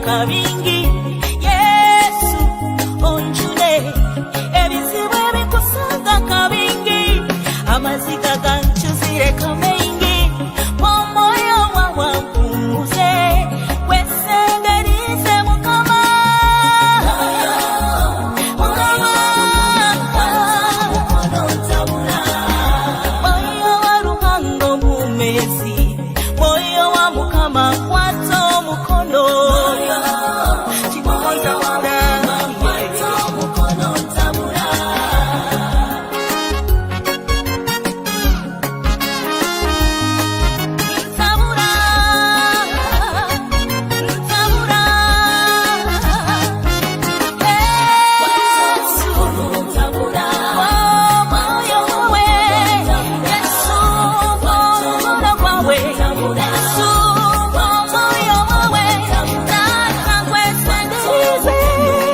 kabingi Yesu onjune ebizibu ebikusanga kabingi amaziga ganchuzire kamengi omwoyo wawampumuze wesengerize mukama moyo wa ruhango mumezi moyo wa mukama kwato mukono Yesu,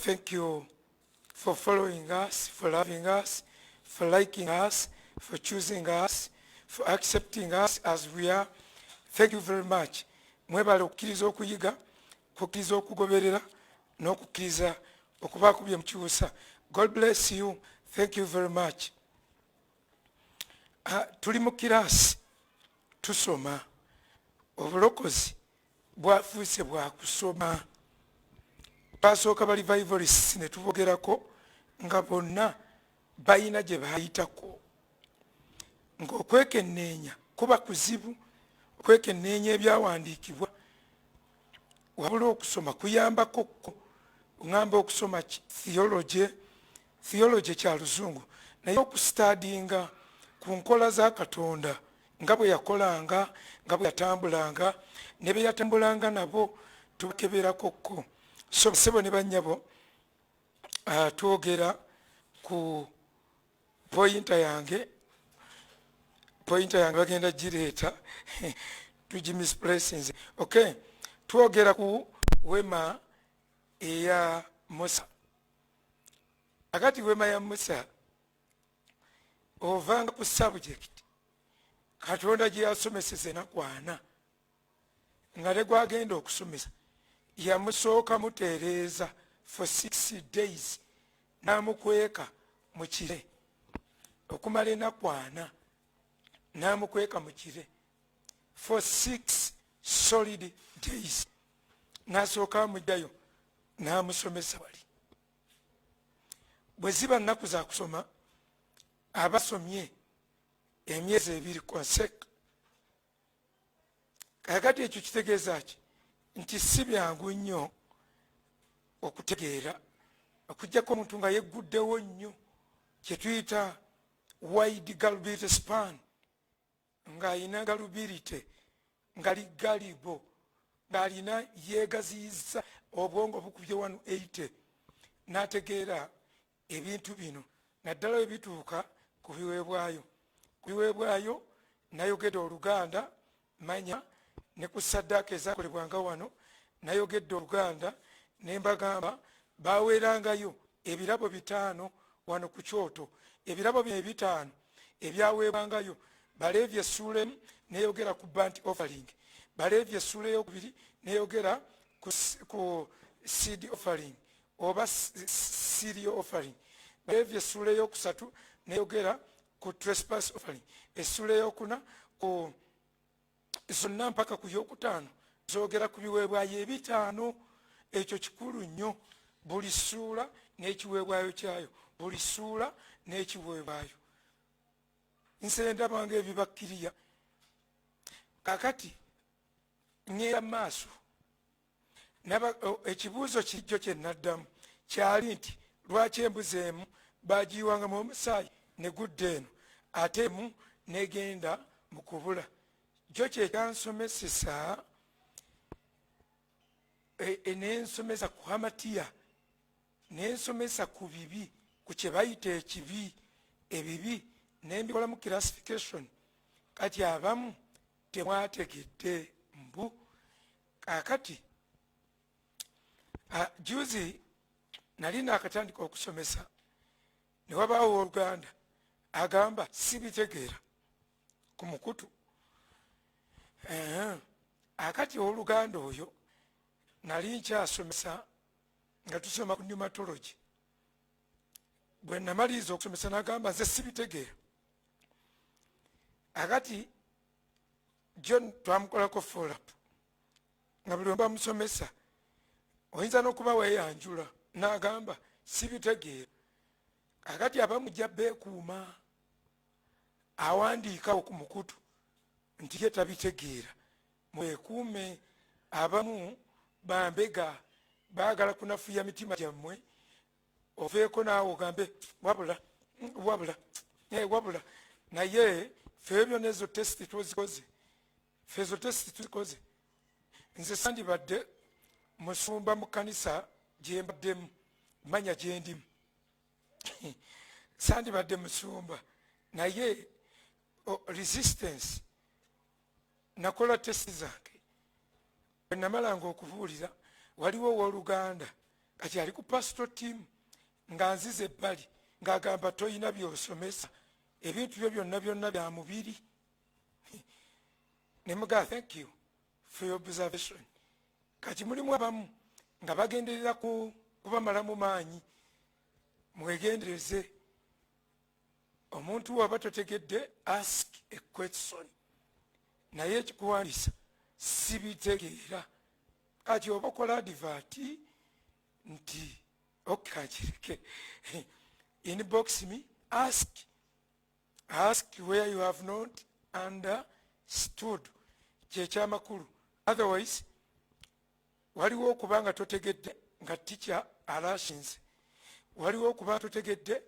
thank you for following us, for loving us, for liking us, for choosing us, for accepting us as we are. Thank you very much. Mwebale okukkiriza okuyiga, okukkiriza okugoberera, n'okukkiriza okubaako bye mukyusa. God bless you. Thank you very much. Tuli mu kiraasi tusoma. Obulokozi bwafuuse bwa kusoma. Twasooka ba revivalists ne tubogerako nga bonna balina gye baayitako. Ng'okwekenneenya kuba kuzibu, okwekenneenya ebyawandiikibwa, wabula okusoma kuyambako kko. Ngamba okusoma theology kya Luzungu, naye okustudyinga ku nkola za Katonda nga bwe yakolanga, nga bwe yatambulanga, ne be yatambulanga nabo tubakeberako kko. So sebo ne bannyabo, twogera ku pointa yange bagenda gireeta tugimisplaces. Okay, twogera ku wema eya Musa. Akati wema ya Musa ovanga ku subject Katonda gye yasomeseza enakwana nga tegwagenda okusomesa, yamusooka mutereeza for 6 days n'amukweka mu kire okumala enakwana, n'amukweka mu kire for 6 solid days, n'asooka amugjayo n'amusomesa wali. Bwe ziba nnaku za kusoma, abasomye emyezi 2 konseka. Kakati ekyo kitegeeza ki? Nti si byangu nnyo okutegeera, okuggyako omuntu nga yegguddewo nnyo, kye tuyita wide gulbity span, ng'alina galubirite nga ligalibo, ng'alina yeegaziyiza obwongo bukubye 180, n'ategeera ebintu bino naddala we bituuka ku biweebwayo. Ku biweebwayo nayogedde Oluganda, manya ne ku ssaddaaka ezaakolebwanga wano nayogedde Oluganda, ne mbagamba baaweerangayo ebirabo 5 wano ku kyoto. Ebirabo bino 5 ebyaweebwangayo, Baleevi essuula 1 neyogera ku burnt offering, Baleevi essuula 2 neyogera ku seed offering oba cereal offering, Baleevi essuula 3 neyogera ku trespass offering, essuula 4 ku zonna mpaka ku 5 zoogera ku biweebwayo 5. Ekyo kikulu nnyo. Buli ssuula n'ekiweebwayo kyayo, buli ssuula n'ekiweebwayo. Nse ndabanga ebibakkiriya. Kakati ngenda maaso, ekibuuzo kijjo kye naddamu kyali nti lwaki embuzi emu baagiyiwangamu omusaayi negudde eno ate emu negenda mu kubula? Kyo kye kyansomesesa, nensomesa ku Hamatiya, nensomesa ku bibi, ku kye bayita ekibi, ebibi nembikolamu classification. Kati abamu temwategedde mbu. Kakati juzi nali nakatandika okusomesa, ne wabaawo Oluganda agamba sibitegeera ku mukutu. Akati Oluganda oyo nali nkyasomesa nga tusoma ku pneumatology. Bwe namaliriza okusomesa n'agamba nze sibitegeera. Akati John twamukolako follow-up nga buli lwe bamusomesa oyinza n'okuba weeyanjula n'agamba sibitegeera. Akati abamujja beekuuma, awandiikawo ku mukutu nti ye tabitegeera. Mwekuume, abamu bambega baagala kunafuya mitima gyammwe, oveeko naawe ogambe wabula naye ffe byonna ezo tesiti tuzikoze, ffe ezo tesiti tuzikoze. Nze sandibadde musumba mu kkanisa gye mbaddemu, manya gye ndimu sandibadde musumba, naye resistance nakola tesiti zange. Bwe namalanga okubuulira, waliwo owooluganda kati ali ku pastoral team nga nzize ebbali ng'agamba toyina byosomesa ebintu byo byonna bya mubiri. ne mugaa thank you for your observation. Kati mulimu abamu nga bagenderera kubamalamu maanyi. Mwegendereze. Omuntu waba totegedde ask a question naye ekikuwandiisa sibitegeera. Kati oba okola advert nti okakireke inbox me ask where you have not understood kyekyamakulu. Otherwise waliwo okuba nga totegedde nga teacher alashinze, waliwo okuba totegedde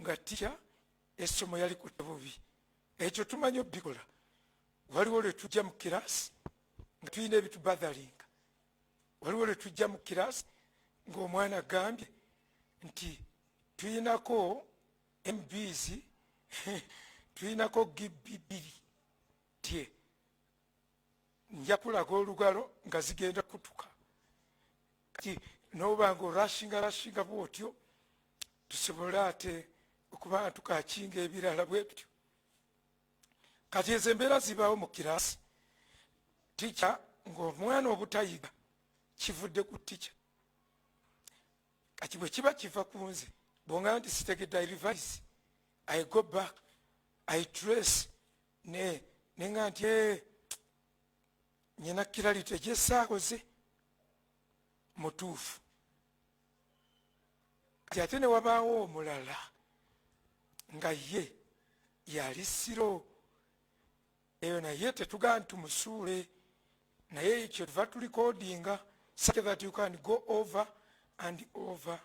nga teacher essomo yali ku bubi. Ekyo tumanyi obikola. Waliwo lwe tujja mu kirasi nga tulina ebitubothalinga, waliwo lwe tujja mu kirasi ng'omwana agambye nti tulinako MBs tulinako GB2 tye nja kulaga olugalo nga zigenda kutuka. Kati noba nga orashinga bwotyo tusobole ate okuba nga tukakinga ebirala bwe tutyo. Kati ezo embeera zibaawo mu kirasi. Teacher ng'omwana obutayiga kivudde ku teacher. Kati bwe kiba kiva ku nze bw'ongamba nti sitegedde I revise, I go back, I trace nenga nti nyina kiralite gyesaakoze mutuufu. Kati ate ne wabaawo omulala nga ye yali siro eyo naye tetugamba tumusuule naye ekyo tuva tulikodinga such that you can go over and over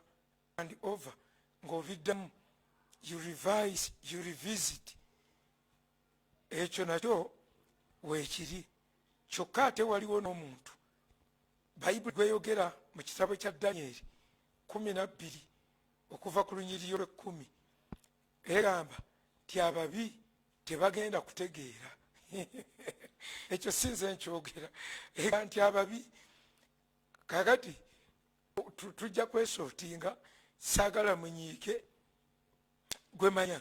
and over ng'oviddamu you revise you revisit. Ekyo nakyo weekiri. Kyokka ate waliwo n'omuntu bayibuli gweyogera mu kitabo kya Danyeri 12 okuva ku lunyiriri lw'10 egamba ti ababi tebagenda kutegeera. Ekyo sinze nkyogera egamba nti ababi kakati tujja kwesootinga saagala munyiike gwe manya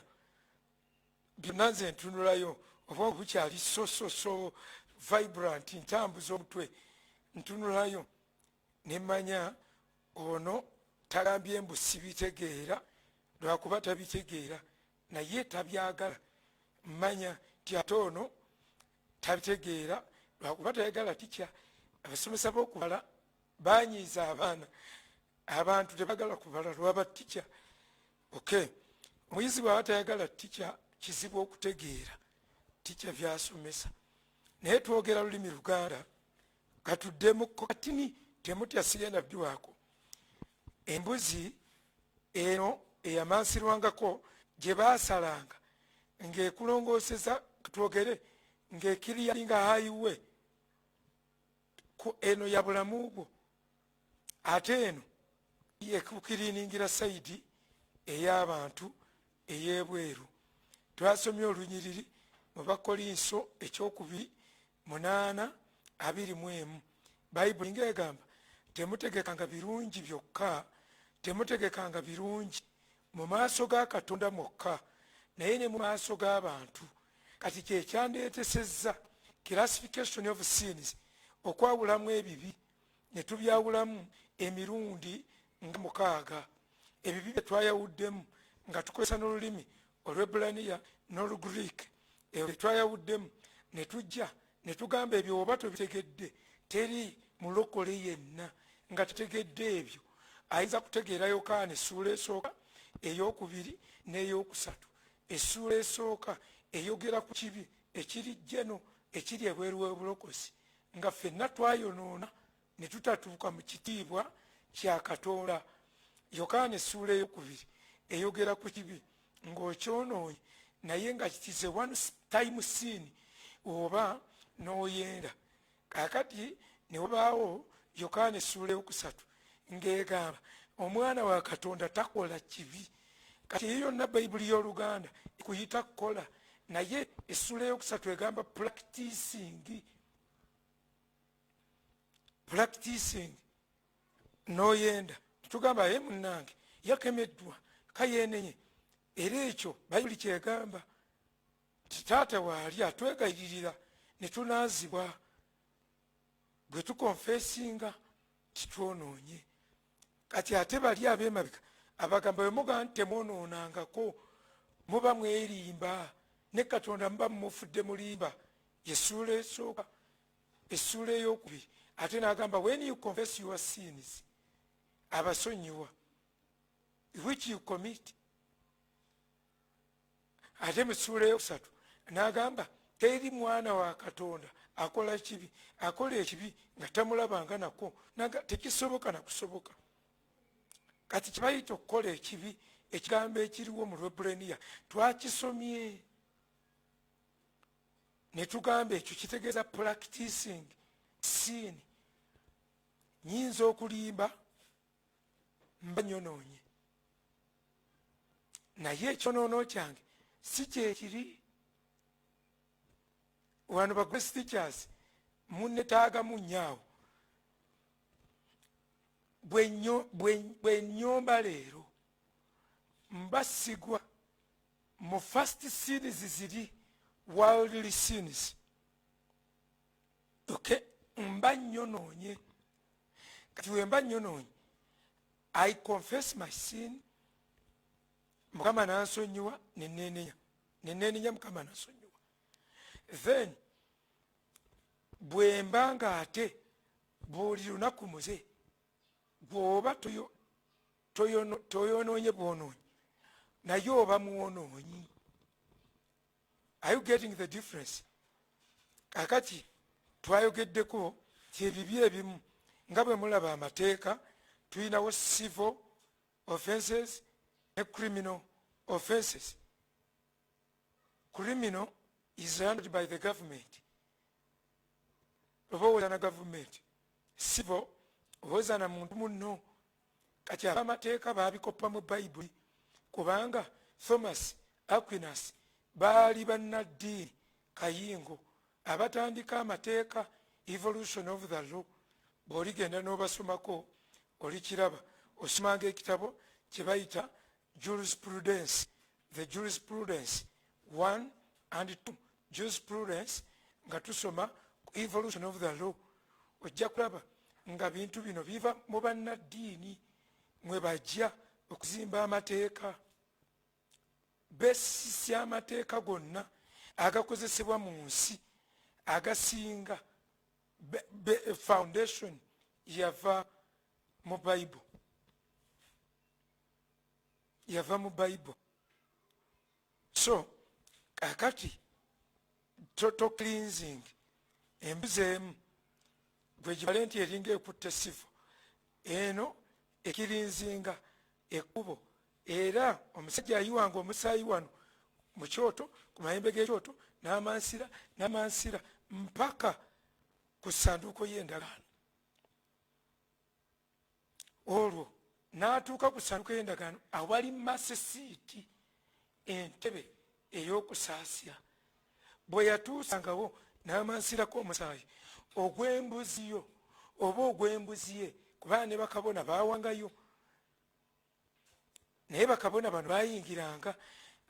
byonna nze ntunulayo obwongo bukyali so vibrant ntambuza omutwe ntunulayo nemanya ono tagambye mbu sibitegeera lwakuba tabitegeera naye tabyagala. Mmanya nti ate ono tabitegeera lwakuba tayagala teacher. Abasomesa b'okubala banyiiza abaana, abantu tebagala kubala lwaba teacher. Okay, omuyizi bw'aba tayagala teacher kizibu okutegeera teacher by'asomesa. Naye twogera lulimi Luganda katuddemu katini temutya sigenda bbiwaako. Embuzi eno eyamansirwangako gye baasalanga ng'ekulongooseza twogere ng'ekiriyalinga highway ku eno ya bulamu bwo ate eno yekukiriningira sayidi ey'abantu ey'ebweru. Twasomye olunyiriri mu Bakolinso 2:8-21. Bayibuli ng'egamba temutegekanga birungi byokka, temutegekanga birungi mu maaso ga Katonda mwokka naye ne mu maaso g'abantu. Kati kyekyandeetesezza classification of sins okwawulamu ebibi ne tubyawulamu emirundi nga 6. Ebibi bye twayawuddemu nga tukozesa n'olulimi Olwebbulaniya n'Olugreek ebyo twayawuddemu ne tujja ne tugamba ebyo oba tobitegedde teri mulokole yenna nga tutegedde ebyo ayinza kutegeera Yokaana essuula esooka ey'okubiri n'ey'okusatu. Essuula esooka eyogera ku kibi ekiri jjeno ekiri ebweru w'obulokozi nga ffenna twayonoona ne tutatuuka mu kitiibwa kya Katonda. Yokaana essuula ey'okubiri eyogera ku kibi ng'okyonoonye naye nga kitize one time sin oba n'oyenda. Kaakati ne wabaawo Yokaana essuula ey'okusatu ng'egamba omwana wa Katonda takola kibi. Kati eyo yonna Bayibuli y'Oluganda ekuyita kukola naye essuula ey'okusatu egamba practicing n'oyenda tugamba ye munnange yakemeddwa kayenenye era ekyo bayibuli kyegamba taata waali atwegayiririra ne tunaazibwa bwe tukonfesinga titwonoonye kati ate bali ab'emabega abagamba bwe mugaa nti temwonoonangako muba mwerimba ne katonda muba mufudde mulimba essuula esooka essuula ey'okubiri ate n'agamba when you confess your sins abasonyiwa which you commit ate mu ssuula eyokusatu n'agamba teri mwana wa katonda akola kibi akola ekibi nga tamulabanga nako tekisoboka nakusoboka kati kibayita okukola ekibi ekigambo ekiriwo mu Lwebbulaniya twakisomye ne tugamba ekyo kitegeeza practicing sin. Nyinza okulimba mba nyonoonye naye ekyonoono kyange si kyekiri. Wano ba Grace Teachers munnetaagamu nnyaawo bwe nnyomba leero mbasigwa mu first sins ziri worldly sins. Okay, mba nyonoonye kati we mba nyonoonye I confess my sin, Mukama nansonyiwa neneenenya Mukama nansonyiwa. Then bwe mbanga ate buli lunaku muze bw'oba toyonoonye bwonoonye naye oba mwonoonyi. Are you getting the difference? Kakati twayogeddeko tyebibi ebimu nga bwe mulaba amateeka tulinawo civil offenses ne criminal offenses. Criminal is handled by the government. Oba oweza na government. Civil oweza na muntu munno. Kati ab'amateeka baabikoppa mu Bayibuli kubanga Thomas Aquinas baali bannaddiini kayingo abatandika amateeka evolution of the law. Bw'oligenda n'obasomako olikiraba osomanga ekitabo kye bayita jurisprudence, the jurisprudence 1 and 2 jurisprudence nga tusoma evolution of the law ojja kulaba nga bintu bino biva mu bannaddiini mwe bajja okuzimba amateeka besisya amateeka gonna agakozesebwa mu nsi agasinga foundation yava mu Bible. Yava mu Bible. So kakati total cleansing embuzi emu gwe gibale nti eringa ekutte sifu eno ekirinzinga ekkubo era omusajja ayiwanga omusaayi wano mu kyoto ku mayembe g'ekyoto n'amansira mpaka ku ssanduuko y'endagaano. Olwo n'atuuka ku ssanduuko y'endagaano awali masisiiti entebe ey'okusaasira. Bwe yatuusangawo n'amansirako omusaayi ogw'embuziyo oba ogw'embuzi ye kubanga ne bakabona baawangayo. Naye bakabona bano baayingiranga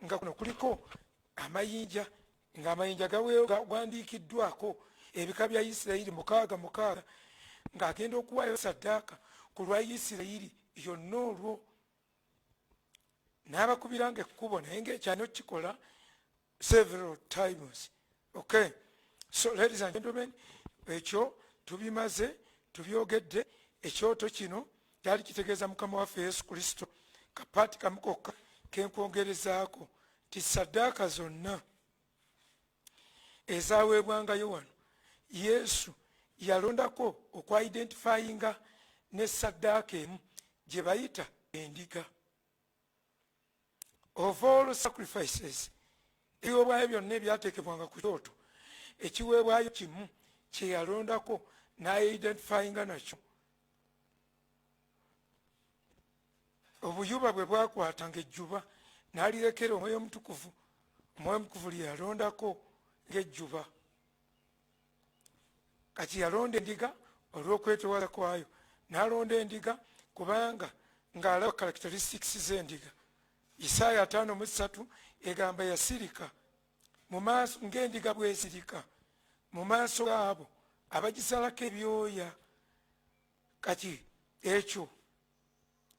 nga kuno kuliko amayinja ng'amayinja gawandiikiddwako ebika bya Isirayiri 6 ng'agenda okuwaayo saddaaka ku lwa Isirayiri yonna olwo. N'abakubiranga ekkubo naye ng'ekyano kikola several times. Okay, so ladies and gentlemen, ekyo tubimaze tubyogedde. Ekyoto kino kyali kitegeeza Mukama waffe Yesu Kristo kapaati kamu kokka kenkwongerezaako ti saddaaka zonna ezaaweebwangayo wano Yesu yalondako okwa-identifyinga ne saddaaka emu gye bayita endiga. Of all sacrifices ebiweebwayo byonna ebyateekebwanga ku kyoto ekiweebwayo kimu kye yalondako n'aidentifyinga nakyo. Obuyuba bwe bwakwatanga ejjuba n'alirekera Omwoyo Omutukuvu. Omwoyo Omutukuvu lye yalondako ng'ejjuba. Kati yalonda endiga olw'okwetoowaza kwayo, n'alonda endiga kubanga ng'alaba characteristics z'endiga. Isaaya 5:3 egamba yasirika mu maaso ng'endiga bwesirika mu maaso gaabo abagisalako ebyoya. Kati ekyo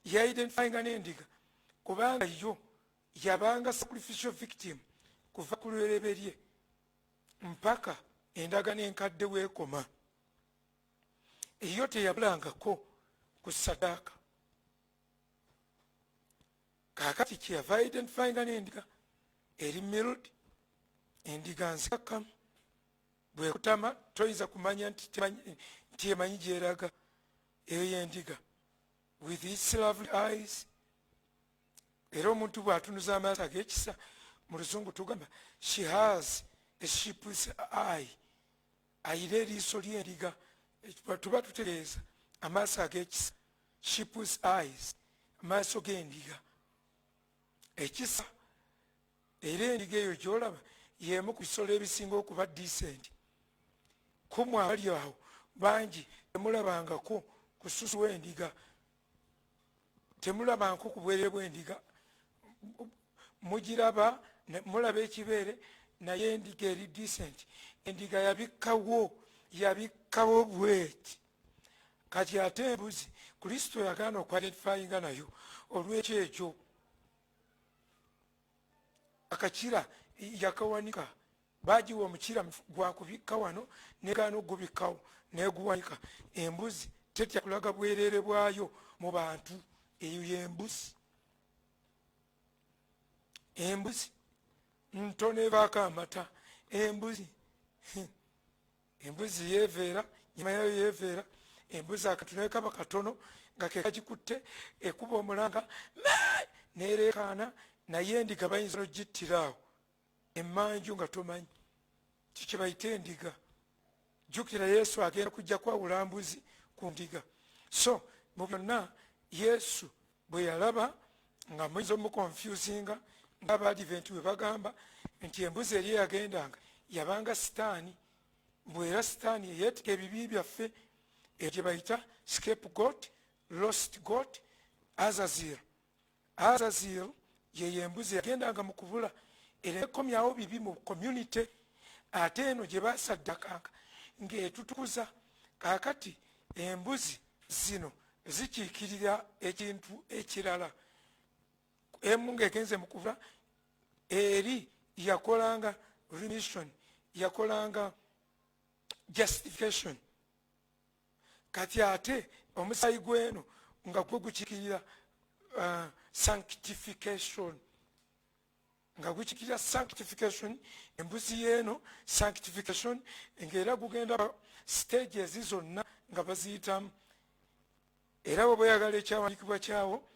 yaidentifyinga n'endiga kubanga yo yabanga sacrificial victim kuva ku lwereberye mpaka endagaano enkadde weekoma. Eyo teyabulangako ku sadaaka. Kaakati kyeyava identifyinga n'endiga eri milled, endiga nzikakkamu, bwekutama toyinza kumanya nti emanyi gyeraga. Eyo yendiga with its lovely eyes. Era omuntu bw'atunuza amaaso ag'ekisa, mu Luzungu tugamba she has a sheep's eye. Ayina eriiso ly'endiga. Tuba tutegeeza amaaso ag'ekisa, sheep's eyes, amaaso g'endiga. Ekisa era endiga eyo gy'olaba y'emu ku bisolo ebisinga okuba decent. Kumwe abali awo bangi temulabangako kususu w'endiga, temulabangako ku bwerere bw'endiga. Mugiraba mulaba ekibeere naye endiga eri decent. Endiga yabikkawo bweti. Kati ate embuzi Kristo yagaana okwadifayinga nayo. Olw'ekyo ekyo akakira yakawanika, bagiwa omukira gwakubikka wano negaana ogubikkawo neguwanika. Embuzi tetya kulaga bwereere bwayo mu bantu. Eyo y'embuzi. Embuzi ntono evaako amata. Embuzi yeeveera, nyama yayo yeeveera. Embuzi akatono ekaba katono nga kekagikutte ekuba omulanga neereekaana. Naye endiga bayinza n'ogittira awo emmanju nga tomanyi. Kikye bayita endiga. Jjukira Yesu agenda kujja kwawula mbuzi ku ndiga. So mu byonna Yesu bwe yalaba nga muyinza omukonfusinga ng'Abadiventi bwe bagamba nti embuzi eri yagendanga yabanga sitaani. Bwera sitaani eyeetika ebibi byaffe, gye bayita scapegoat, lost goat, Azazel. Azazel ye embuzi yagendanga mu kubula era ekomyawo bibi mu community. Ate eno gye basaddakanga ng'etutukuza. Kaakati embuzi zino zikiikirira ekintu ekirala. Emu ng'egenze mu kubula eri yakolanga remission, yakolanga justification. Kati ate omusaayi gw'eno nga gwe gukiikirira sanctification. Nga gukikirira sanctification, embuzi y'eno sanctification ng'era gugenda stages zonna nga baziyitamu. Era bwe boyagala ekyawandiikibwa kyawo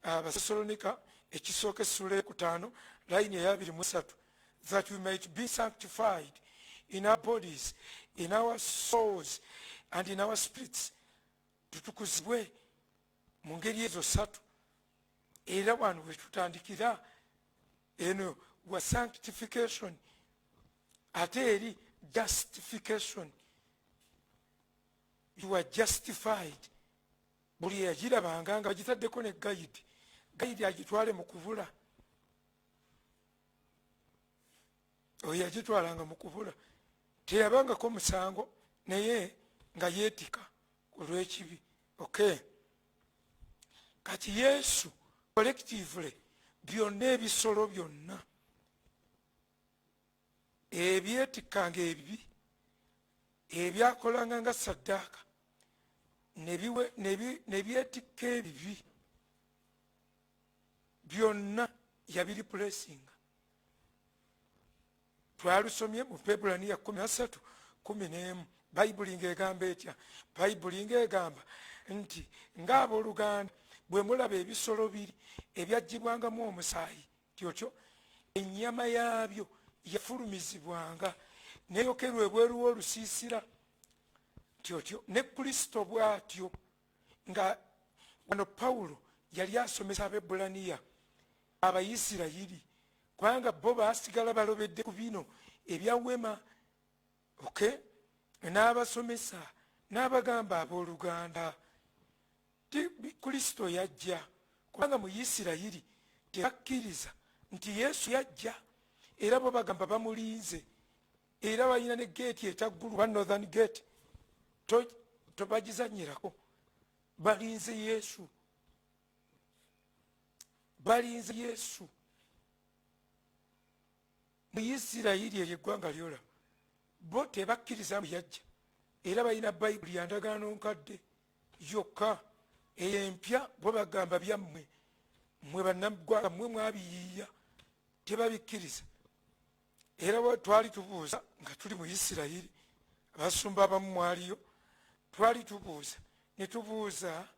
Abasesalonika ekisooka essula 5 layini eya 23, that we might be sanctified in our bodies, in our souls and in our spirits. Tutukuzibwe mu ngeri ezo 3. Era wano we tutandikira eno wa sanctification, ate eri justification. You are justified. Buli yagirabanga nga bagitaddeko ne gayidi agitwale mu kubula. Oyo yagitwalanga mu kubula. Teyabangako musango naye nga yeetika ku lw'ekibi. Okay. Kati Yesu collectively byonna ebisolo byonna ebyetikanga ebibi ebyakolanga nga saddaaka ne byetikka ebibi byonna yabiripulesinga. Twalusomye mu Pebulaniya 13:11. Bayibuli ng'egamba etya? Bayibuli ng'egamba nti ng'abooluganda bwe mulaba ebisolo biri ebyaggyibwangamu omusaayi, tyotyo ennyama yaabyo yafulumizibwanga neyokerwa ebweru w'olusiisira, tyotyo ne Kristo bw'atyo. Nga wano Pawulo yali asomesa Abebulaniya Abayisirayiri kubanga bo baasigala balobedde ku bino ebyawema. Okay? N'abasomesa n'abagamba abooluganda Kristo yajja kubanga mu Isirayiri tebakkiriza nti Yesu yajja, era bo bagamba bamulinze, era balina ne geeti etaggulu wa Northern Gate tobagizanyirako. Balinze Yesu, balinze Yesu. Mu Isirayiri eryo eggwanga lyolaba, bo tebakkiriza mu yajja, era balina Bayibuli ya ndagaano nkadde yokka. Eyo empya bo bagamba byammwe, mmwe bannaggwanga mmwe mwabiyiiya, tebabikkiriza. Era bwe twali tubuuza nga tuli mu Isirayiri, abasumba abamu mwaliyo, twali tubuuza ne tubuuza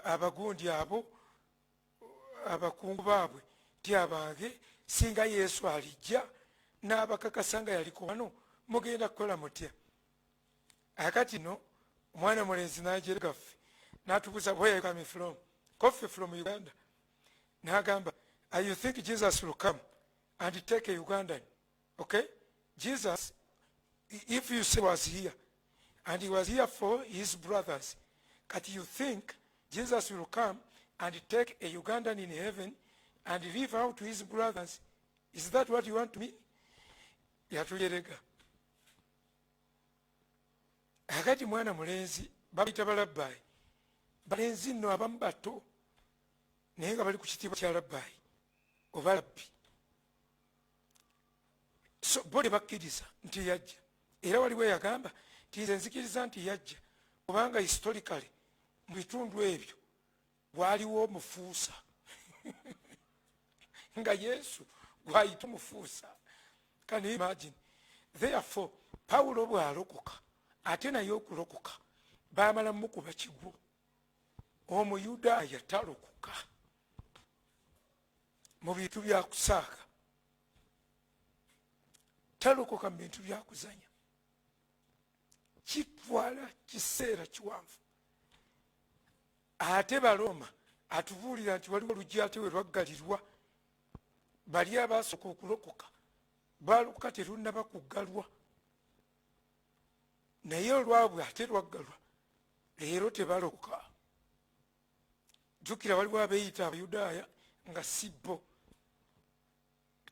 abagundi abo abakungu baabwe ti abange, singa Yesu alijja n'abakakasa nga yaliko wano mugenda kukola mutya? Akati no omwana mulenzi n'ajja gaffe n'atubuuza, where are you coming from? Coffee from Uganda. N'agamba, you think Jesus will come and take a Ugandan? Okay? Jesus, if you say was here, and he was here for his brothers, but you think Jesus will come and take a Ugandan in heaven and leave out to his brothers? Is that what you want to mean? Yatuyerega. Akati mwana mulenzi babita balabbayi, balenzi nno abamu bato naye nga bali ku kitiibwa kya labbayi oba labbi. So bo tebakkiriza nti yajja, era waliwo yagamba nti nze nzikiriza nti yajja kubanga historically mu bitundu ebyo waliwo omufuusa nga Yesu gwayita omufuusa. Can you imagine? Therefore Pawulo bw'alokoka ate naye okulokoka baamala mukuba kigwo. Omuyudaaya talokoka mu bintu bya kusaaka, talokoka mu bintu bya kuzanya, kitwala kiseera kiwanvu. Ate Baroma atubuulira nti waliwo oluggi ate we lwaggalirwa, bali abasooka okulokoka baalokoka terunnaba kuggalwa, naye olwabwe ate lwaggalwa leero tebalokoka. Jjukira waliwo abeeyita Abayudaaya nga si bo,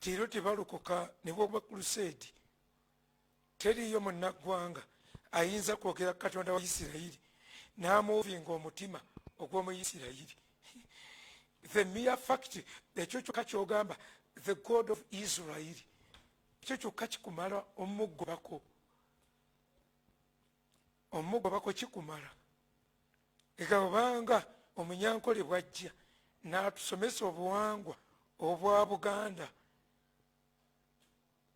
leero tebalokoka. Ne bw'oba Crusade teriyo munnaggwanga ayinza kwogera Katonda wa Isirayiri n'amuvinga omutima ogw'omu Isirayiri. The mere fact, ekyo kyokka ky'ogamba the God of Israel, ekyo kyokka kikumala omugobako, omugobako kikumala. Ega obanga omunyankole bwajja n'atusomesa obuwangwa obwa Buganda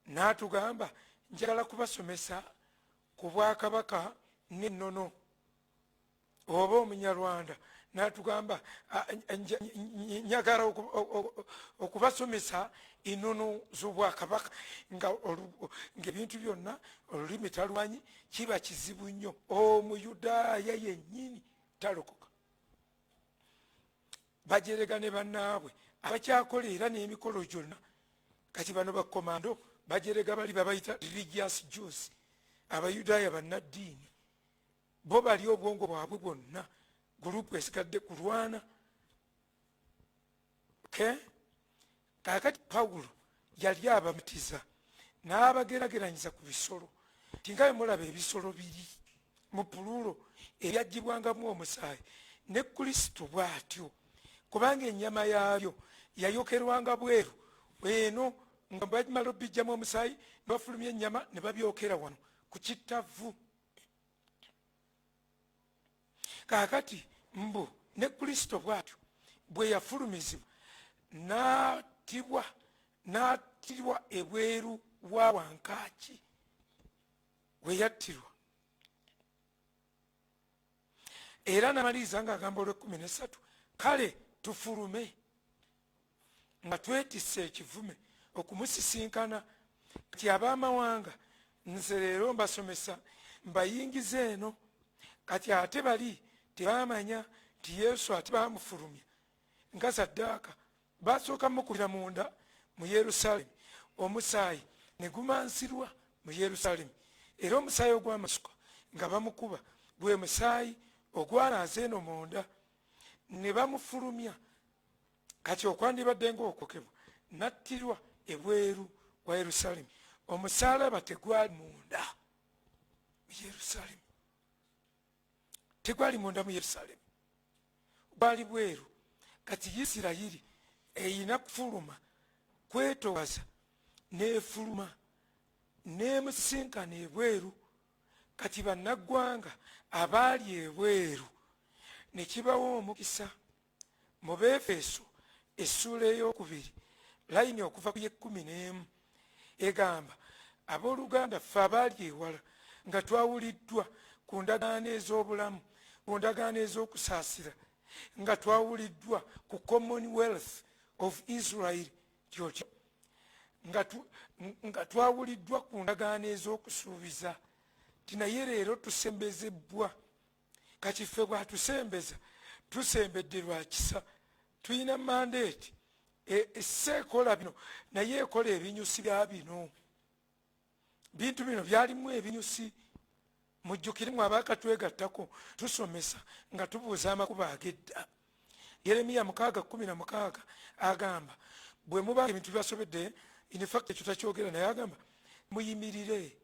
n'atugamba njagala kubasomesa ku Bwakabaka n'ennono, oba Omunyarwanda n'atugamba njagala okubasomesa ennono z'Obwakabaka, nga ebintu byonna olulimi talwanyi, kiba kizibu nnyo. Omuyudaaya yennyini talokoka. Bajerega ne bannaabwe abakyakola era n'emikolo gyonna. Kati bano bakomando bajerega bali babayita religious Jews, Abayudaaya bannaddiini, bo bali obwongo bwabwe bwonna gurupu esigadde kulwana. Okay? Kakati Pawulo yali abamatiza n'abagerageranyiza ku bisolo, tinga mulaba ebisolo biri mu pululo ebyagibwangamu omusaayi, ne Kristo bw'atyo, kubanga ennyama yaabyo yayokerwanga bweru eno, nga bamala obijjamu omusaayi ne bafulumya ennyama ne babyokera wano ku kittavu. Kaakati mbu ne Kristo bw'atyo bwe yafulumizibwa n'attirwa ebweru wa wankaaki we yattirwa. Era n'amaliriza ng'agamba olw'13, kale tufulume nga twetisse ekivume okumusisinkana, kati ab'amawanga nze leero mbasomesa mbayingize eno, kati ate bali tebamanya nti Yesu ate bamufulumya nga saddaaka. Basooka mukubira munda mu Yerusaalemi, omusaayi ne gumansirwa mu Yerusaalemi, era omusaayi ogw'amasuka nga bamukuba gwe musaayi ogwalaaza eno munda. ne bamufulumya. Kati okwandibadde ng'okokebwa nattirwa ebweru wa Yerusalemu. Omusaalaba tegwali munda mu Yerusalemu, tegwali munda mu Yerusalemu, gwali bweru. Kati Isirayiri eyina kufuluma kwetoowaza n'efuluma n'emusisinkana ebweru. Kati bannaggwanga abaali ebweru ne kibawa omukisa. Mu Befeso essuula ey'okubiri layini okuva ku 11 egamba abooluganda ffe abaali ewala nga twawuliddwa ku ndagaano ez'obulamu, ku ndagaano ez'okusaasira, nga twawuliddwa ku Commonwealth of Israel, tyotyo nga twawuliddwa ku ndagaano ez'okusuubiza. Tinaye leero tusembezebbwa. Kati ffe bwatusembeza tusembedde lwa kisa. Tuyina mandeeti esseekola bino naye ekola ebinyusi bya bino. Bintu bino byalimu ebinyusi. Mujjukirimu abaakatwegattako tusomesa nga tubuuza amakubo ag'edda. Yeremiya 6:16 agamba bwe muba ebintu byasobedde, in fact ekyo takyogera naye agamba muyimirire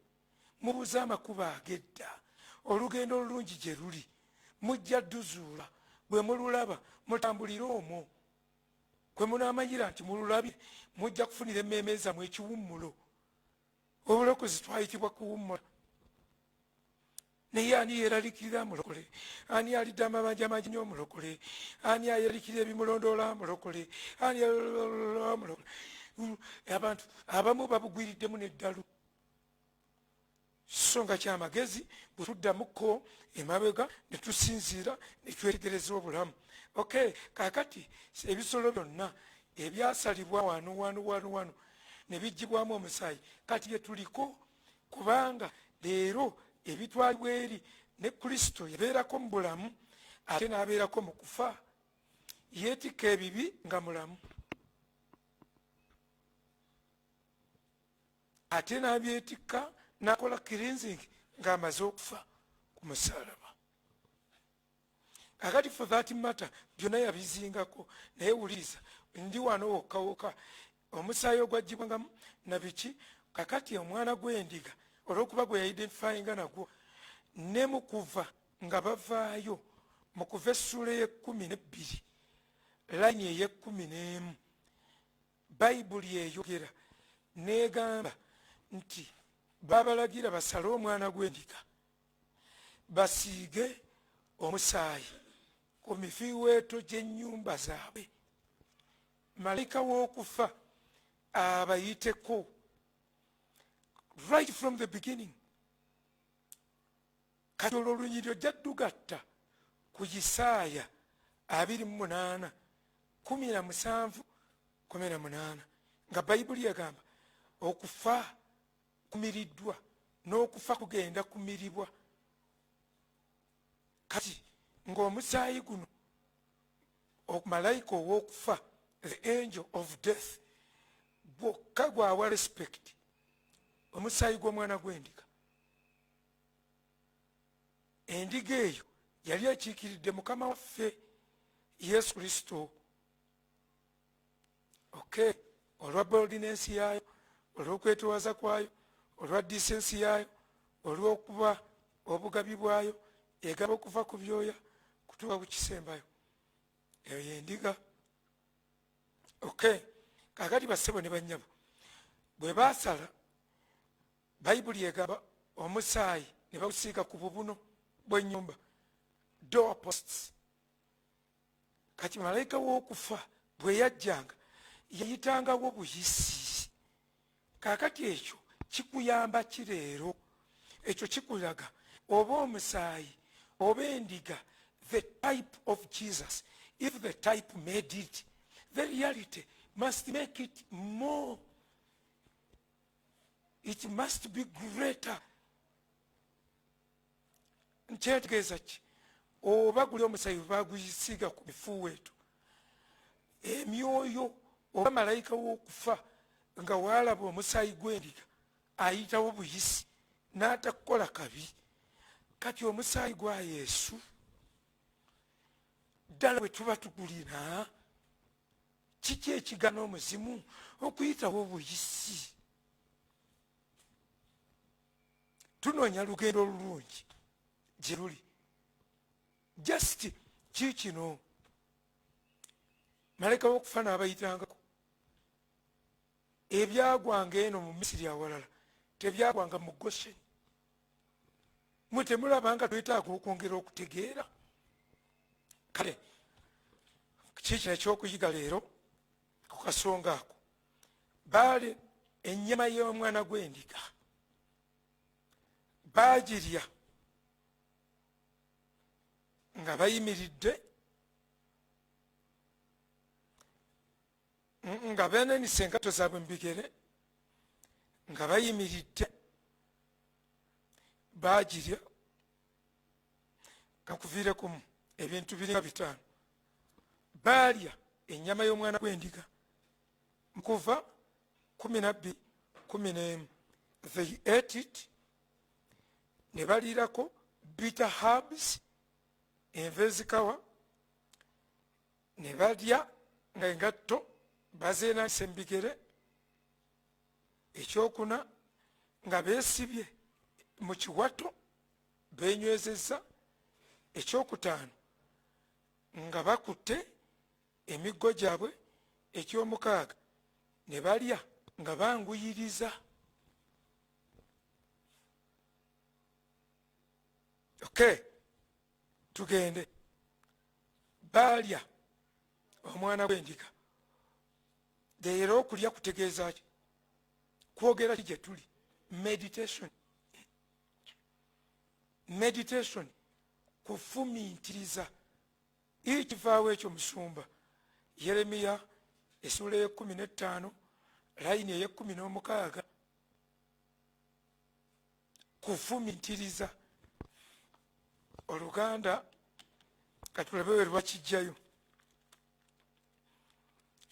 mubuuze amakubo ag'edda, olugendo olulungi gye luli mujja dduzuula. Bwe mululaba mutambulire omwo, kwe munaamanyira nti mululabye mujja kufunira emmeeme zammwe ekiwummulo. Obulokozi twayitibwa kuwummula. Naye ani yeeralikirira amulokole? Ani alidde amabanja amangi nnyo omulokole? Ani ayeralikirira ebimulondoola amulokole? Ani amulokole? Abantu abamu babugwiriddemu n'eddalu. So nga kyamagezi bwe tuddamuko emabega ne tusinziira ne twetegereza obulamu. Okay, kaakati ebisolo byonna ebyasalibwa wano ne bijjibwamu omusaayi kati bye tuliko, kubanga leero ebitwalibwa eri ne Kristo yabeerako mu bulamu ate n'abeerako mu kufa. Yeetikka ebibi nga mulamu ate n'abyetikka n'akola cleansing ng'amaze okufa ku musaalaba. Kakati for that matter byonna yabizingako. Naye wuliriza, ndi wano wokkawoka omusaayi ogwagibwangamu na biki. Kakati omwana gw'endiga olw'okuba gwe yaidentifinga nagwo ne mu kuva nga bavaayo mu kuva essuula ey'e12 layini ey'e11 bayibuli eyogera n'egamba nti babalagira basale omwana gw'endiga basiige omusaayi ku mifiiweeto gy'ennyumba zaabwe, malayika w'okufa abayiteko. Right from the beginning. Kati olwo olunyiriro jaddugatta ku Isaaya 28:17-18 nga bayibuli egamba okufa kumiriddwa n'okufa kugenda kumiribwa. Kati ng'omusaayi guno malayika ow'okufa, the angel of death, gwokka gwawa respect omusaayi gw'omwana gw'endiga. Endiga eyo yali ekiikiridde mukama waffe Yesu Kristo. Okay, olwa boldiness yaayo, olw'okwetoowaza kwayo, olwa disensi yaayo, olw'okuba obugabi bwayo, egaba okuva ku byoya kutuuka ku kisembayo. Eyo yendiga. Okay, kakati bassebo ne bannyabo bwe baasala, bayibuli egamba omusaayi ne bawusiika ku bubuno bw'ennyumba, door posts. Kati malayika w'okufa bwe yajjanga yayitangawo buyisi. Kaakati ekyo kikuyamba ki leero? Ekyo kikulaga oba omusaayi oba endiga, the type of Jesus. If the type made it, the reality must make it more. It must be greater. Nkyetegeeza ki? Oba guli omusaayi baguyisiiga ku mifuuweeto, emyoyo oba malayika w'okufa nga waalaba omusaayi gw'endiga ayitawo buyisi n'atakukola kabi. Kati omusaayi gwa Yesu naddala bwe tuba tugulina kiki ekigana omuzimu okuyitawo obuyisi? Tunoonya lugendo olulungi gye luli. Just kikino malayika w'okufa n'abayitangako. Ebyagwanga eno mu Misiri awalala tebyagwanga mu Gosheni. Mwe temulaba nga twetaaga okwongera okutegeera? Kale kiki ekyokuyiga leero ku kasonga ako? Baali ennyama y'omwana gw'endiga baagirya nga bayimiridde, nga beenenise engato zaabwe mu bigere, nga bayimiridde baagirya. Kakuviirekumu ebintu biringa 5. Baalya ennyama y'omwana gw'endiga. Kuva 12:11 they ate it, ne baliirako bitter herbs, enva ezikawa, ne balya nga engatto bazeenanise mu bigere. Ekyokuna nga beesibye mu kiwato beenywezezza. Ekyokutaano nga bakutte emiggo gyabwe. Ekyomukaaga ne balya nga banguyiriza. Okay, tugende. Baalya omwana gw'endiga. Leero okulya kutegeeza ki? Kwogera ki gye tuli? Meditation. Meditation kufumiitiriza. Ekivaawo ekyo musumba Yeremiya essula ey'e15 layini ey'e16. Kufumiitiriza. Oluganda katulabe we lwakijjayo.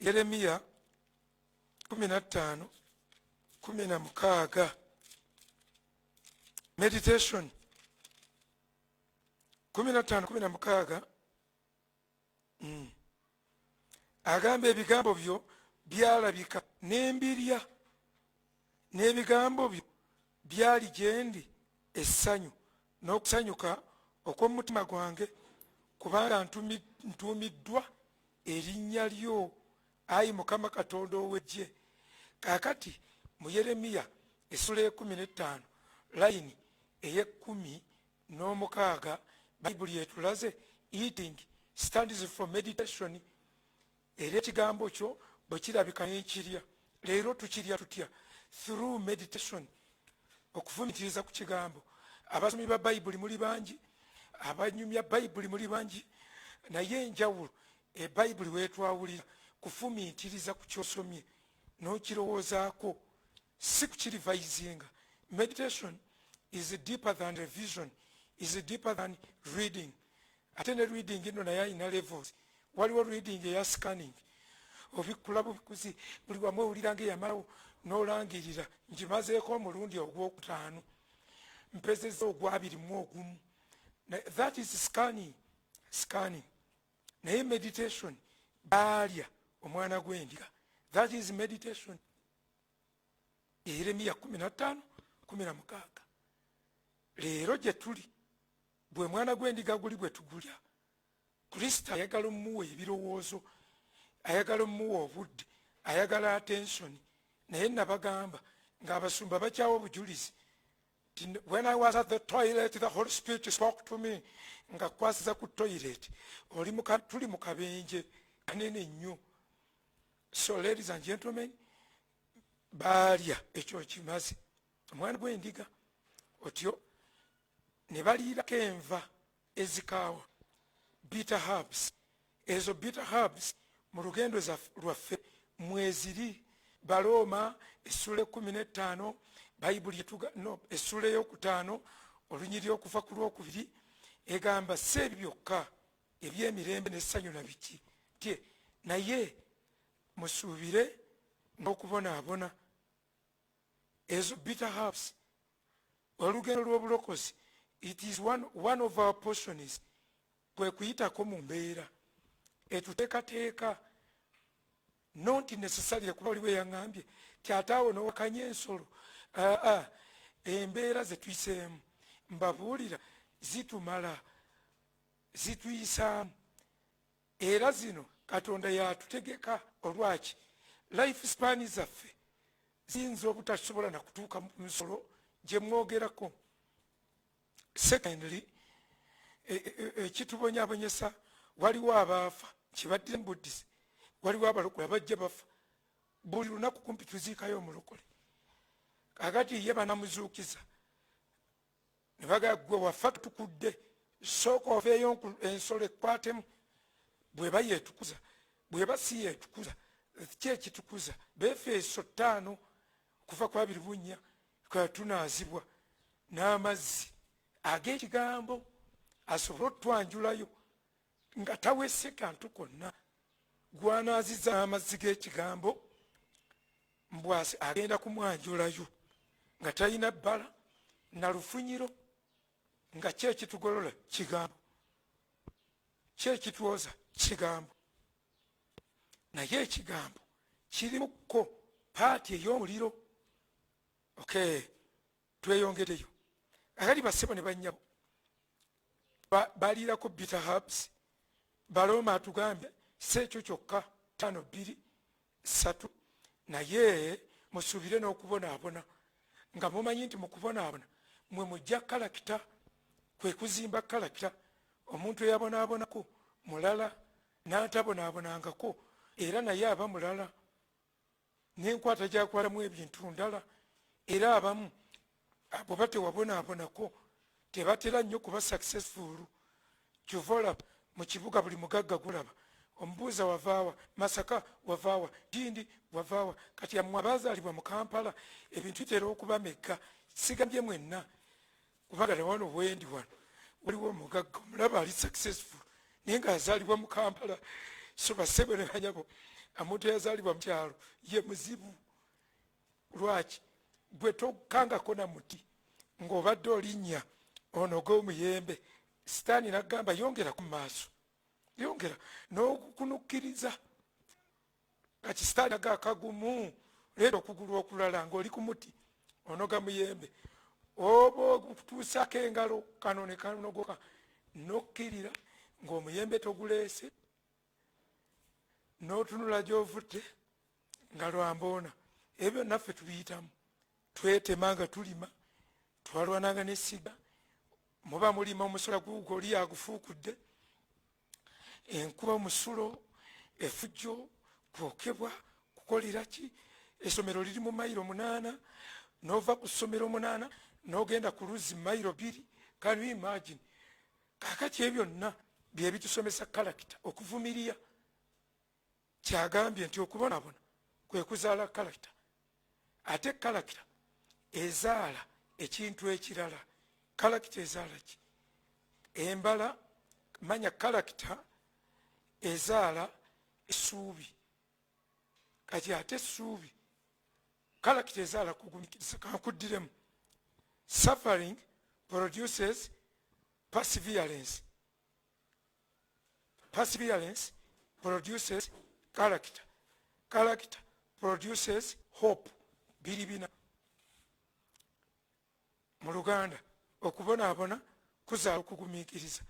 Yeremiya 15:16. Meditation 15:16. Agamba ebigambo byo byalabika n'embirya, n'ebigambo byo byali gye ndi essanyu n'okusanyuka okw'omutima gwange, kubanga ntuumiddwa erinnya lyo, Ayi Mukama Katonda ow'eggye. Kaakati mu Yeremiya essula ey'e15 layini ey'e16 Bayibuli etulaze eating stands for meditation. Era ekigambo kyo bwe kirabika n'ekirya. Leero tukirya tutya? Through meditation. Okufumitiriza ku kigambo. Abasomi ba Bayibuli muli bangi, abanyumya Bayibuli muli bangi, naye enjawulo Bayibuli weetwawulira kufumiitiriza ku kyosomye n'okirowoozaako, si kukirivayizinga. Meditation is deeper than revision, is deeper than reading. Ate ne reading ino naye alina levels. Waliwo reading eya scanning, obikkula bubikuzi buli wamu owulira ng'eyamalawo n'olangirira nkimazeeko omulundi ogwokutaano, mpezezza ogw21. That is scanning. Naye meditation baalya omwana gw'endiga. That is meditation. Yeremiya 15:16. Leero gye tuli bwe mwana gw'endiga guli bwe tugulya. Kristo ayagala omuwa ebirowoozo, ayagala omuwa obudde, ayagala attention. Naye nabagamba ng'abasumba bakyawa obujulizi. When I was at the toilet, the Holy Spirit spoke to me. Nga kwasiza ku toilet. Tuli mu kabenje kanene nnyo. So ladies and gentlemen, baalya ekyo kimaze. Omwana gw'endiga otyo ne baliirako enva ezikaawa, bitter herbs. Ezo bitter herbs mu lugendo lwaffe mweziri. Balooma essula 15 Bayibuli essula ey'okutaano olunyiriri okuva ku lwokubiri egamba si ebyo byokka eby'emirembe n'essanyu na biki tye, naye musuubire n'okubonaabona. Ezo bitter herbs olugendo lw'obulokozi, it is one of our portions, kwe kuyitako mu mbeera. etuteekateeka nonti necessarily kuba oliwe yaŋŋambye kyataawo n'owakanya ensolo. Embeera ze tuyiseemu mbabuulira zitumala zituyisaamu era zino Katonda yatutegeka olwaki life span zaffe ziyinza obutasobola na kutuuka mu nsolo gye mwogerako. Secondly, ekitubonyaabonyesa waliwo abaafa kibaddire mu buddisi, waliwo abalokole abajja bafa buli lunaku kumpi tuziikayo omulokole. Kakati ye banamuzuukiza ne bagamba gwe waffa tukudde sooka oveeyo ensolo ekwatemu. Bweba yeetukuza bweba si yeetukuza ki ekitukuza? Befeso 5 kuva ku 2 tunaazibwa n'amazzi ag'ekigambo asobole otwanjulayo nga taweese kantu konna. Gwanaaziza n'amazzi g'ekigambo mbwasi agenda kumwanjulayo nga talina bbala na lufunyiro. Nga ki ekitugolola? Kigambo. Ki ekituwoza? Kigambo. Naye ekigambo kirimukko paati ey'omuliro. Tweyongereyo. Akali bassebo ne bannyabo baliirako bitter herbs. Balooma atugambye si ekyo kyokka 5:2:3 naye musuubire n'okubonaabona nga mumanyi nti mu kubonaabona mwe mujja kalakita, kwe kuzimba kalakita. Omuntu eyabonaabonako mulala n'atabonaabonangako era naye aba mulala, n'enkwata gyakwalamu ebintu ndala. Era abamu bw'oba tewabonaabonako tebatera nnyo kuba successful. Kyuva mu kibuga buli mugagga gulaba omubuuza wavaawa, Masaka wavaawa, Dindi wavaawa. Kati ammwe abaazaalibwa mu Kampala ebintu bitera okuba meka. Sigambye mwenna kubagala wano bwendi wano waliwo omugagga omulaba ali successful naye ng'azaalibwa mu Kampala. So bassebo ne banyabo, omuntu eyazaalibwa mu kyalo ye muzibu. Lwaki? Bwe tokkangako na muti ng'obadde olinnya onoga omuyembe, sitaani n'agamba yongera ku maaso, yongera n'okunukkiriza. Kati sitaani aga akagumu leero okugulu okulala ng'oli ku muti onoga muyembe, oba okutuusako engalo kano ne kanogoka nokkirira ng'omuyembe toguleese, n'otunula gy'ovudde nga lwamboona. Ebyo naffe tubiyitamu. Twetemanga tulima, twalwananga n'essiga, muba mulima omusola guugo oli agufuukudde, enkuba omusulo, effujjo, kwokebwa, kukolera ki? Essomero liri mu mayiro 8, n'ova ku ssomero 8 n'ogenda ku luzzi mayiro 2. Can you imagine? Kaakati ebyo byonna bye bitusomesa kalakita, okuvumirira. Kyagambye nti okubonaabona kwe kuzaala kalakita. Ate kalakita ezaala ekintu ekirala. Kalakita ezaala ki? Embala, manya kalakita ezaala essuubi. Kati ate essuubi kalakita ezaala kugumikiriza. Kankuddiremu. Suffering produces perseverance. Perseverance produces character. Character produces hope. Biribina. Mu Luganda okubonaabona kuzaala okugumiikiriza.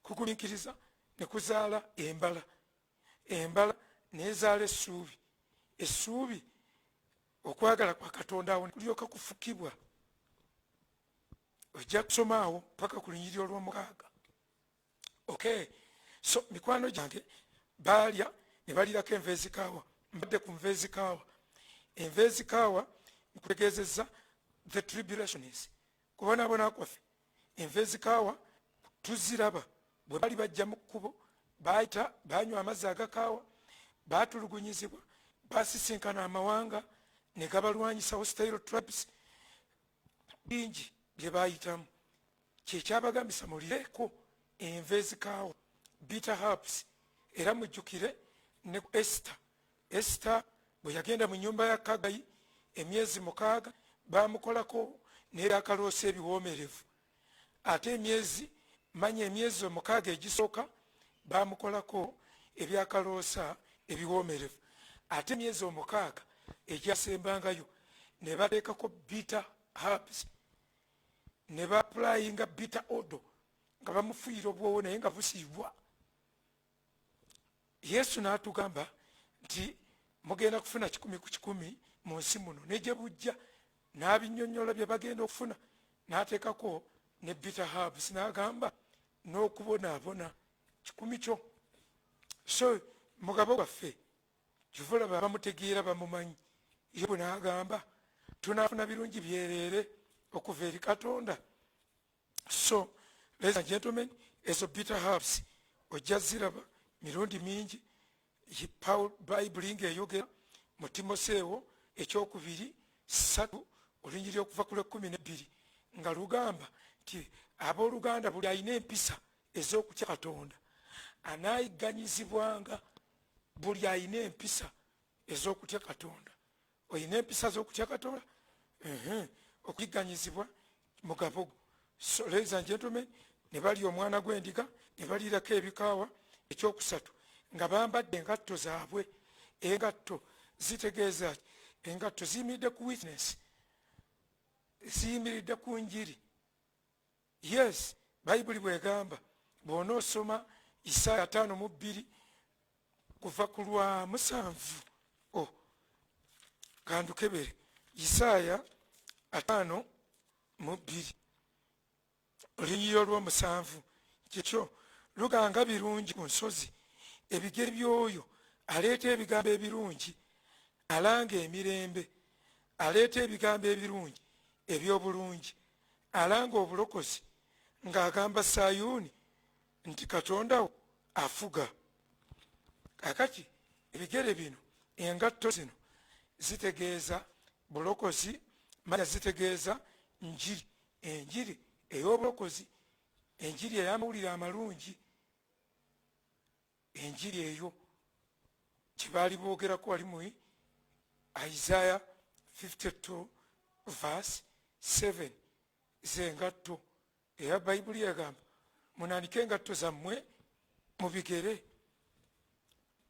Kugumiikiriza ne kuzaala embala. Embala nezaala essuubi. Essuubi okwagala kwa Katonda awo kulyoka kufukibwa. Ojja kusoma awo paka ku lunyiriri olw'omukaaga. So mikwano gyange baalya ne balirako enveezikaawa. Mbadde ku nveezikaawa. Enveezikaawa nkutegeezezza the tribulations. Kubonaabona kwaffe enveezikaawa tuziraba bwe bali bajja mu kkubo, banywa amazzi agakaawa, baatulugunyizibwa, basisinkana amawanga ne gabalwanyisa hostile tribes. Bingi bye baayitamu. Kyekyabagambisa mulireeko enveezikaawa, bitter herbs. Era mujjukire ne Esther. Esther bwe yagenda mu nnyumba ya Kagayi emyezi 6 baamukolako n'ebyakaloosa ebiwoomerevu. Ate emyezi 6 egisooka baamukolako ebyakaloosa ebiwoomerevu. Ate emyezi 6 egyasembangayo ne bateekako bitter herbs, ne baapulayinga bitter odo nga bamufiira obwowo naye nga busiibwa. Yesu n'atugamba nti mugenda kufuna 10 ku 10 mu nsi muno, ne gye bujja n'abinnyonnyola bye bagenda okufuna, n'ateekako ne bitter herbs, n'agamba n'okubonaabona 10 kyo. So mugabo gwaffe kivula bamutegeera bamumanyi. Yobu n'agamba tunaafuna birungi byereere okuva eri Katonda. So ladies and gentlemen, ezo bitter herbs ojja ziraba mirundi mingi Bayibuli ng'eyogera mu Timoseewo ekyokubiri 3 olunyiriri okuva ku 12 nga lugamba nti abooluganda buli alina empisa ez'okutya Katonda anaayiganyizibwanga. Buli alina empisa ez'okutya Katonda. Olina empisa z'okutya Katonda, okuyiganyizibwa mugabo gwo. So ladies and gentlemen, ne balya omwana gw'endiga, ne baliirako ebikaawa. Ekyokusatu nga bambadde engatto zaabwe. Engatto zitegeeza engatto ziyimiridde ku witness, ziyimiridde ku njiri. Yes, Bayibuli bwegamba bw'onoosoma Isaaya 5:2 kuva ku lwa 7. Kandukebere Isaaya 5:2 olunyiriri olw'omusanvu kyekyo luganga birungi ku nsozi ebigere by'oyo aleeta ebigambo ebirungi, alanga emirembe, aleeta ebigambo ebirungi eby'obulungi, alanga obulokozi ng'agamba Sayuuni nti Katonda wo afuga. Kakati ebigere bino, engatto zino zitegeeza bulokozi, manya zitegeeza njiri, enjiri ey'obulokozi, enjiri ey'amawulire amalungi. Enjiri eyo kyebaali boogerako wali mu Isaiah 52:7 z'engatto. Era Bayibuli egamba munanike engatto zammwe mu bigere.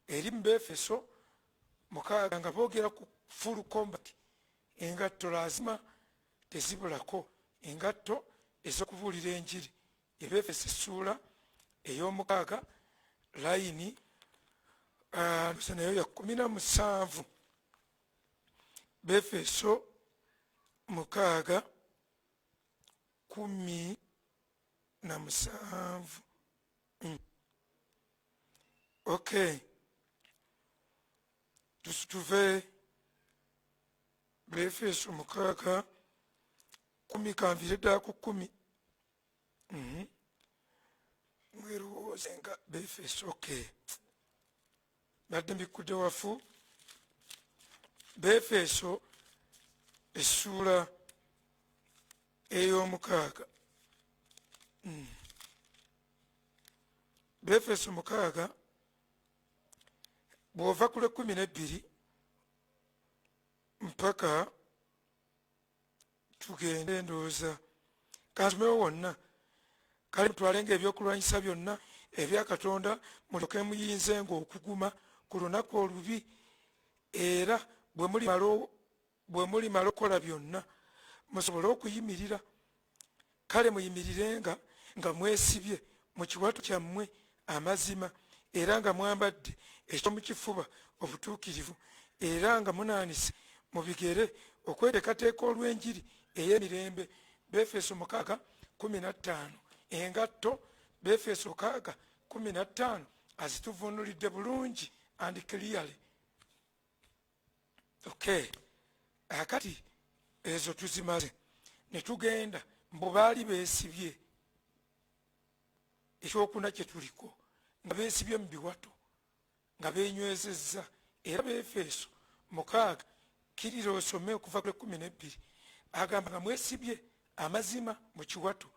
Eri mu Befeso 6 nga boogera ku full combat, engatto lazima tezibulako, engatto ez'okubuulira enjiri. Ebefeso essuula ey'omukaaga layini nayo ya 17. Befeso 6:17. Okay, tuve Befeso 6:10 kanvire ddala ku 10. Mwerowooze nga Befeso. Okay, badde mbikudde wafu. Befeso essuula ey'omukaaga. Befeso 6 bw'ova ku 12 mpaka tugende ndowooza kantumewo wonna. Kale mutwalenga ebyokulwanyisa byonna ebya Katonda mulyoke muyinzenga okuguma ku lunaku olubi, era bwe mulimala okukola byonna musobole okuyimirira. Kale muyimirirenga nga mwesibye mu kiwato kyammwe amazima, era nga mwambadde ekyomukifuba obutuukirivu, era nga munaanise mu bigere okweteekateeka olw'enjiri ey'emirembe. Befeso 6:15 engatto. Befeso 6:15 azituvunulidde bulungi and clearly. Okay, akati ezo tuzimaze ne tugenda mbu baali beesibye ekyokuna kye tuliko, nga beesibye mu biwato, nga beenywezezza. Era Befeso 6 kirira osome okuva ku 12 agamba nga mwesibye amazima mu kiwato.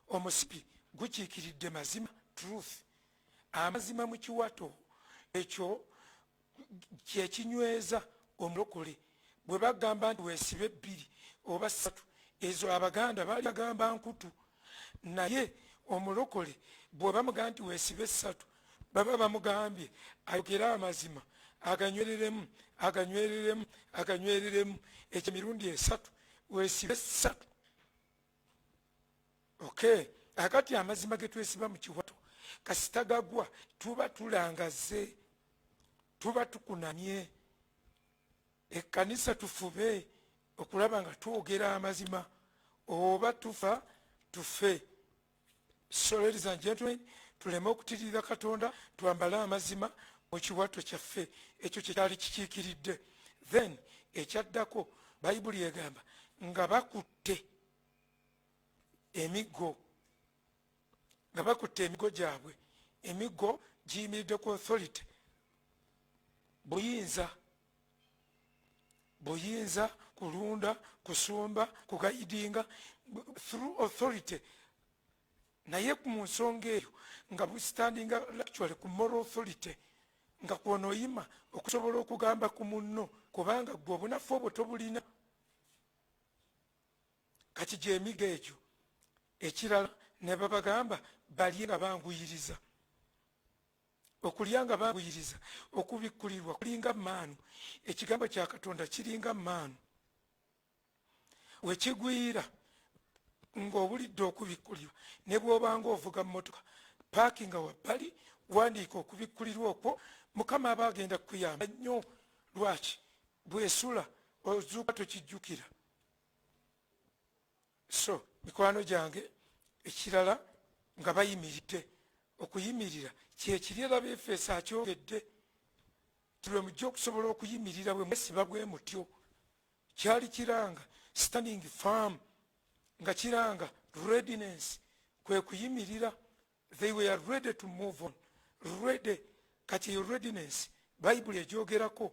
Omusipi gukiikiridde mazima, truth. Amazima mu kiwato ekyo kyekinyweza omulokole. Bwe bagamba nti weesibe 2 oba 3, ezo Abaganda baali bagamba nkutu, naye omulokole bwe bamugamba nti weesibe 3 baba bamugambye ayogere amazima aganywereremu ekyo mirundi 3 weesibe 3. Okay, akati amazima getwesiba mu kiwato kasita gagwa tuba tulangaze, tuba tukunamye. Ekkanisa tufube okulaba nga twogera amazima, oba tufa tufe. So ladies and gentlemen, tuleme okutirira Katonda, twambale amazima mu kiwato kyaffe. Ekyo kyali kikiikiridde. Then ekyaddako Bayibuli egamba nga bakutte emiggo, nga bakutte emiggo gyabwe. Emiggo giyimiridde ku authority, buyinza kulunda, kusumba, kugayidinga through authority. Naye mu nsonga eyo nga bustandinga actually ku moral authority, nga kwonoyima okusobola okugamba ku munno kubanga gwe obunafu obwo tobulina. Kati gy'emigo egyo. Ekirala ne babagamba balye nga banguyiriza. Okulya nga banguyiriza, okubikkulirwa kulinga maanu. Ekigambo kya Katonda kiringa maanu. Wekigwira ng'obulidde okubikkulirwa, ne bw'obanga ovuga mmotoka, paakinga wabbali, wandiika okubikkulirwa okwo, Mukama aba agenda kukuyamba nnyo. Lwaki? Bwesula ozuuka tokijjukira. So mikwano gyange, ekirala nga bayimiridde. Okuyimirira kyekiri era Efeso akyogedde. Tulwe mujja okusobola okuyimirira bwe mwesiba bwe mutyo. Kyali kiranga standing firm, nga kiranga readiness, kwe kuyimirira. They were ready to move on. Ready. Kati readiness Bayibuli egyogerako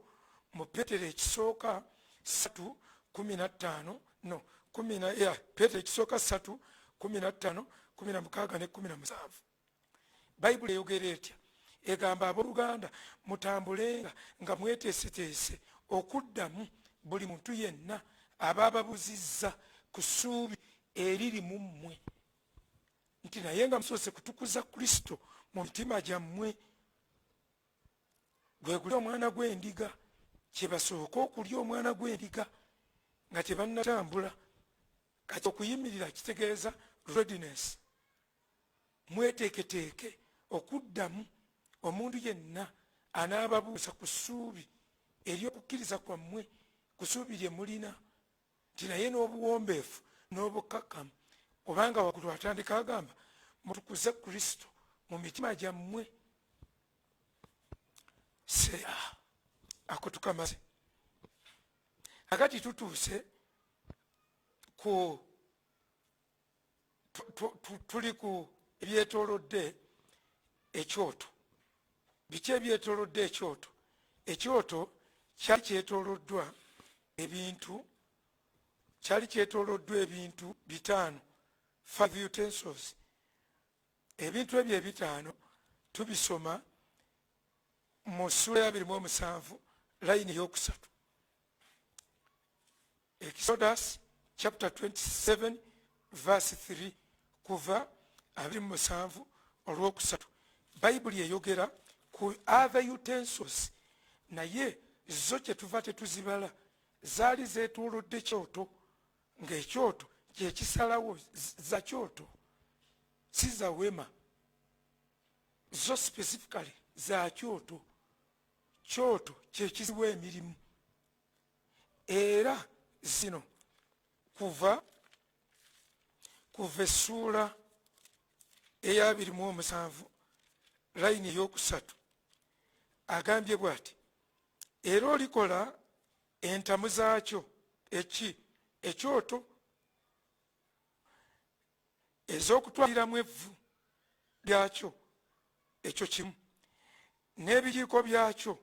mu Petero ekisooka 3:15 no 10 Petero ekisooka 3:15, 16 ne 17. Bayibuli eyogera etya? Egamba abooluganda mutambulenga nga mweteeseteese okuddamu buli muntu yenna aba ababuzizza ku ssuubi eriri mu mmwe, nti naye nga musoose kutukuza Kristo mu mitima gyammwe. Gwe guli omwana gw'endiga, kye basooka okulya omwana gw'endiga nga tebannatambula. Kati okuyimirira kitegeeza readiness. Mweteeketeeke okuddamu omuntu yenna anaababuuza ku ssuubi ery'okukkiriza kwammwe, ku ssuubi lye mulina, nti naye n'obuwombeefu n'obukkakkamu, kubanga waggulu atandika agamba mutukuze Kristo mu mitima gyammwe. Ako tukamaze. Akati tutuuse tuli ku ebyetoolodde ekyoto. Biki ebyetoolodde ekyoto? Ekyoto kyali kyetooloddwa ebintu 5, 5 utensils. Ebintu ebyo ebitaano tubisoma mu ssula ya 27 layini y'okusatu. Exodus chapter 27 verse 3, kuva 27 olwokusatu. Bayibuli eyogera ku other utensils, naye zo kye tuva tetuzibala, zaali zeetoolodde ekyoto, ng'ekyoto kyekisalawo za kyoto, si za wema. Zo specifically za kyoto. Kyoto kyekiziwa emirimu. Era zino kuva essuula eya 27 layini ey'okusatu agambye bw'ati: era olikola entamu zaakyo, ekyoto ez'okutwaliramu evvu lyakyo, ekyo kimu, n'ebijiiko byakyo,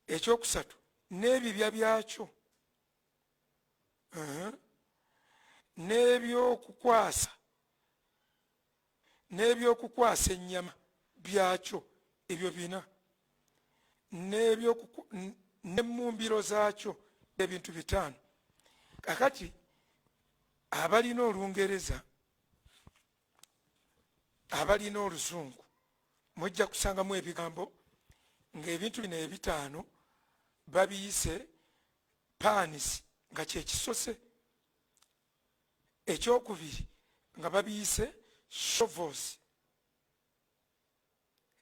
ekyokusatu, n'ebibya byakyo, n'ebyokukwasa ennyama byakyo, ebyo 4, n'emmumbiro zaakyo, ebintu 5. Kakati abalina Olungereza abalina oluzungu mujja kusangamu ebigambo ng'ebintu bino ebitaano babiyise panis nga kyekisose, ekyokubiri nga babiyise shovels,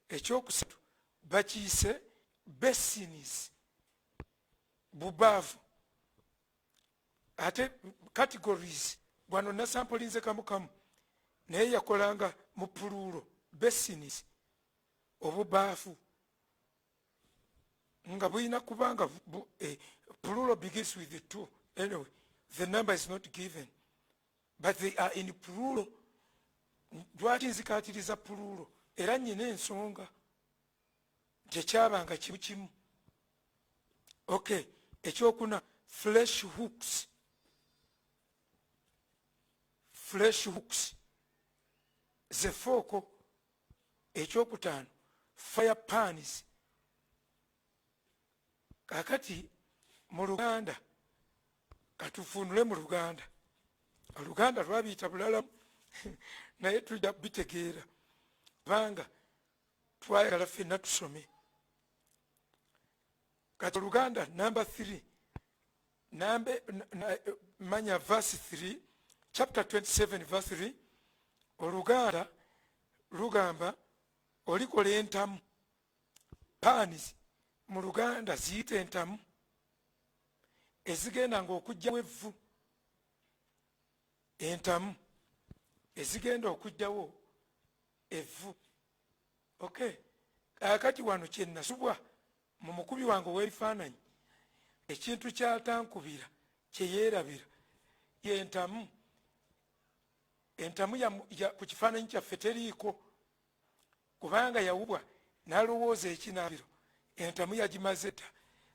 ekyokusatu bakiyise basins, bubaavu. Ate categories wano nasampolinze kamu kamu naye yakolanga mu pululo basins, obubaafu nga bulina kubanga plural begins with the two. Anyway, the number is not given, but they are in plural. Lwaki nzikatiriza plural? Era nyina ensonga tekyabanga kimu kimu. Okay, ekyokuna flesh hooks, zefooko. Ekyokutaano fire pans. Kakati mu Luganda katufunule mu Luganda. Oluganda lwabiyita bulalamu naye tujja bitegeera kubanga twayagala ffenna tusome. Kati Oluganda number 3 manya verse 3 chapter 27 verse 3 Oluganda lugamba olikola entamu. Panis mu Luganda ziyita entamu ezigenda ng'okugyawo evvu. Entamu ezigenda okugyawo evvu. Okay, akati wano kye nasubwa mu mukubi wange ow'ebifaananyi, ekintu kyatankubira kye yeerabira y'entamu. Entamu ku kifaananyi kyaffe teriiko kubanga yawubwa n'alowooza ekinaabiro. Entamu yagimaze dda.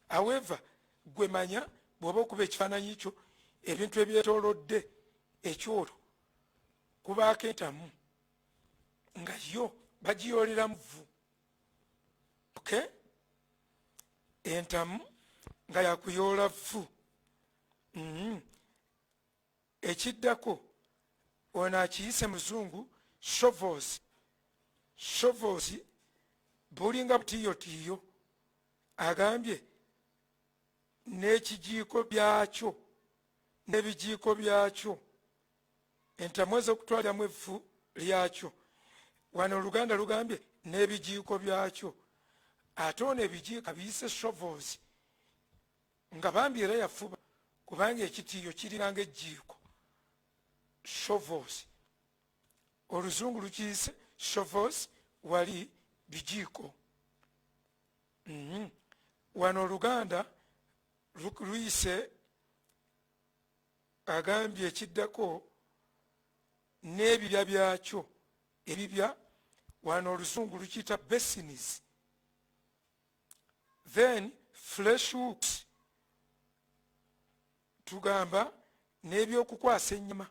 However, gwe manya bw'oba okuba ekifaananyi kyo ebintu ebyetoolodde ekyoto kubaako entamu nga yo bagiyooleramu vvu. Okay, entamu nga yakuyoola vvu. Ekiddako ono akiyise muzungu shovels. Shovels bulinga butiyotiyo, agambye n'ekijiiko byakyo n'ebijiiko byakyo, entamu ez'okutwaliramu evvu lyakyo. Wano Oluganda lugambye n'ebijiiko byakyo. Ate ono ebijiiko abiyise shovels nga bambi era yafuba kubanga ekitiiyo kirinanga ejjiiko. Shovels Oluzungu lukiyise shovels, wali bijiiko. Wano Oluganda luyise agambye ekiddako n'ebibya byakyo. Ebibya wano Oluzungu lukiyita basins. Then flesh hooks tugamba n'ebyokukwasa ennyama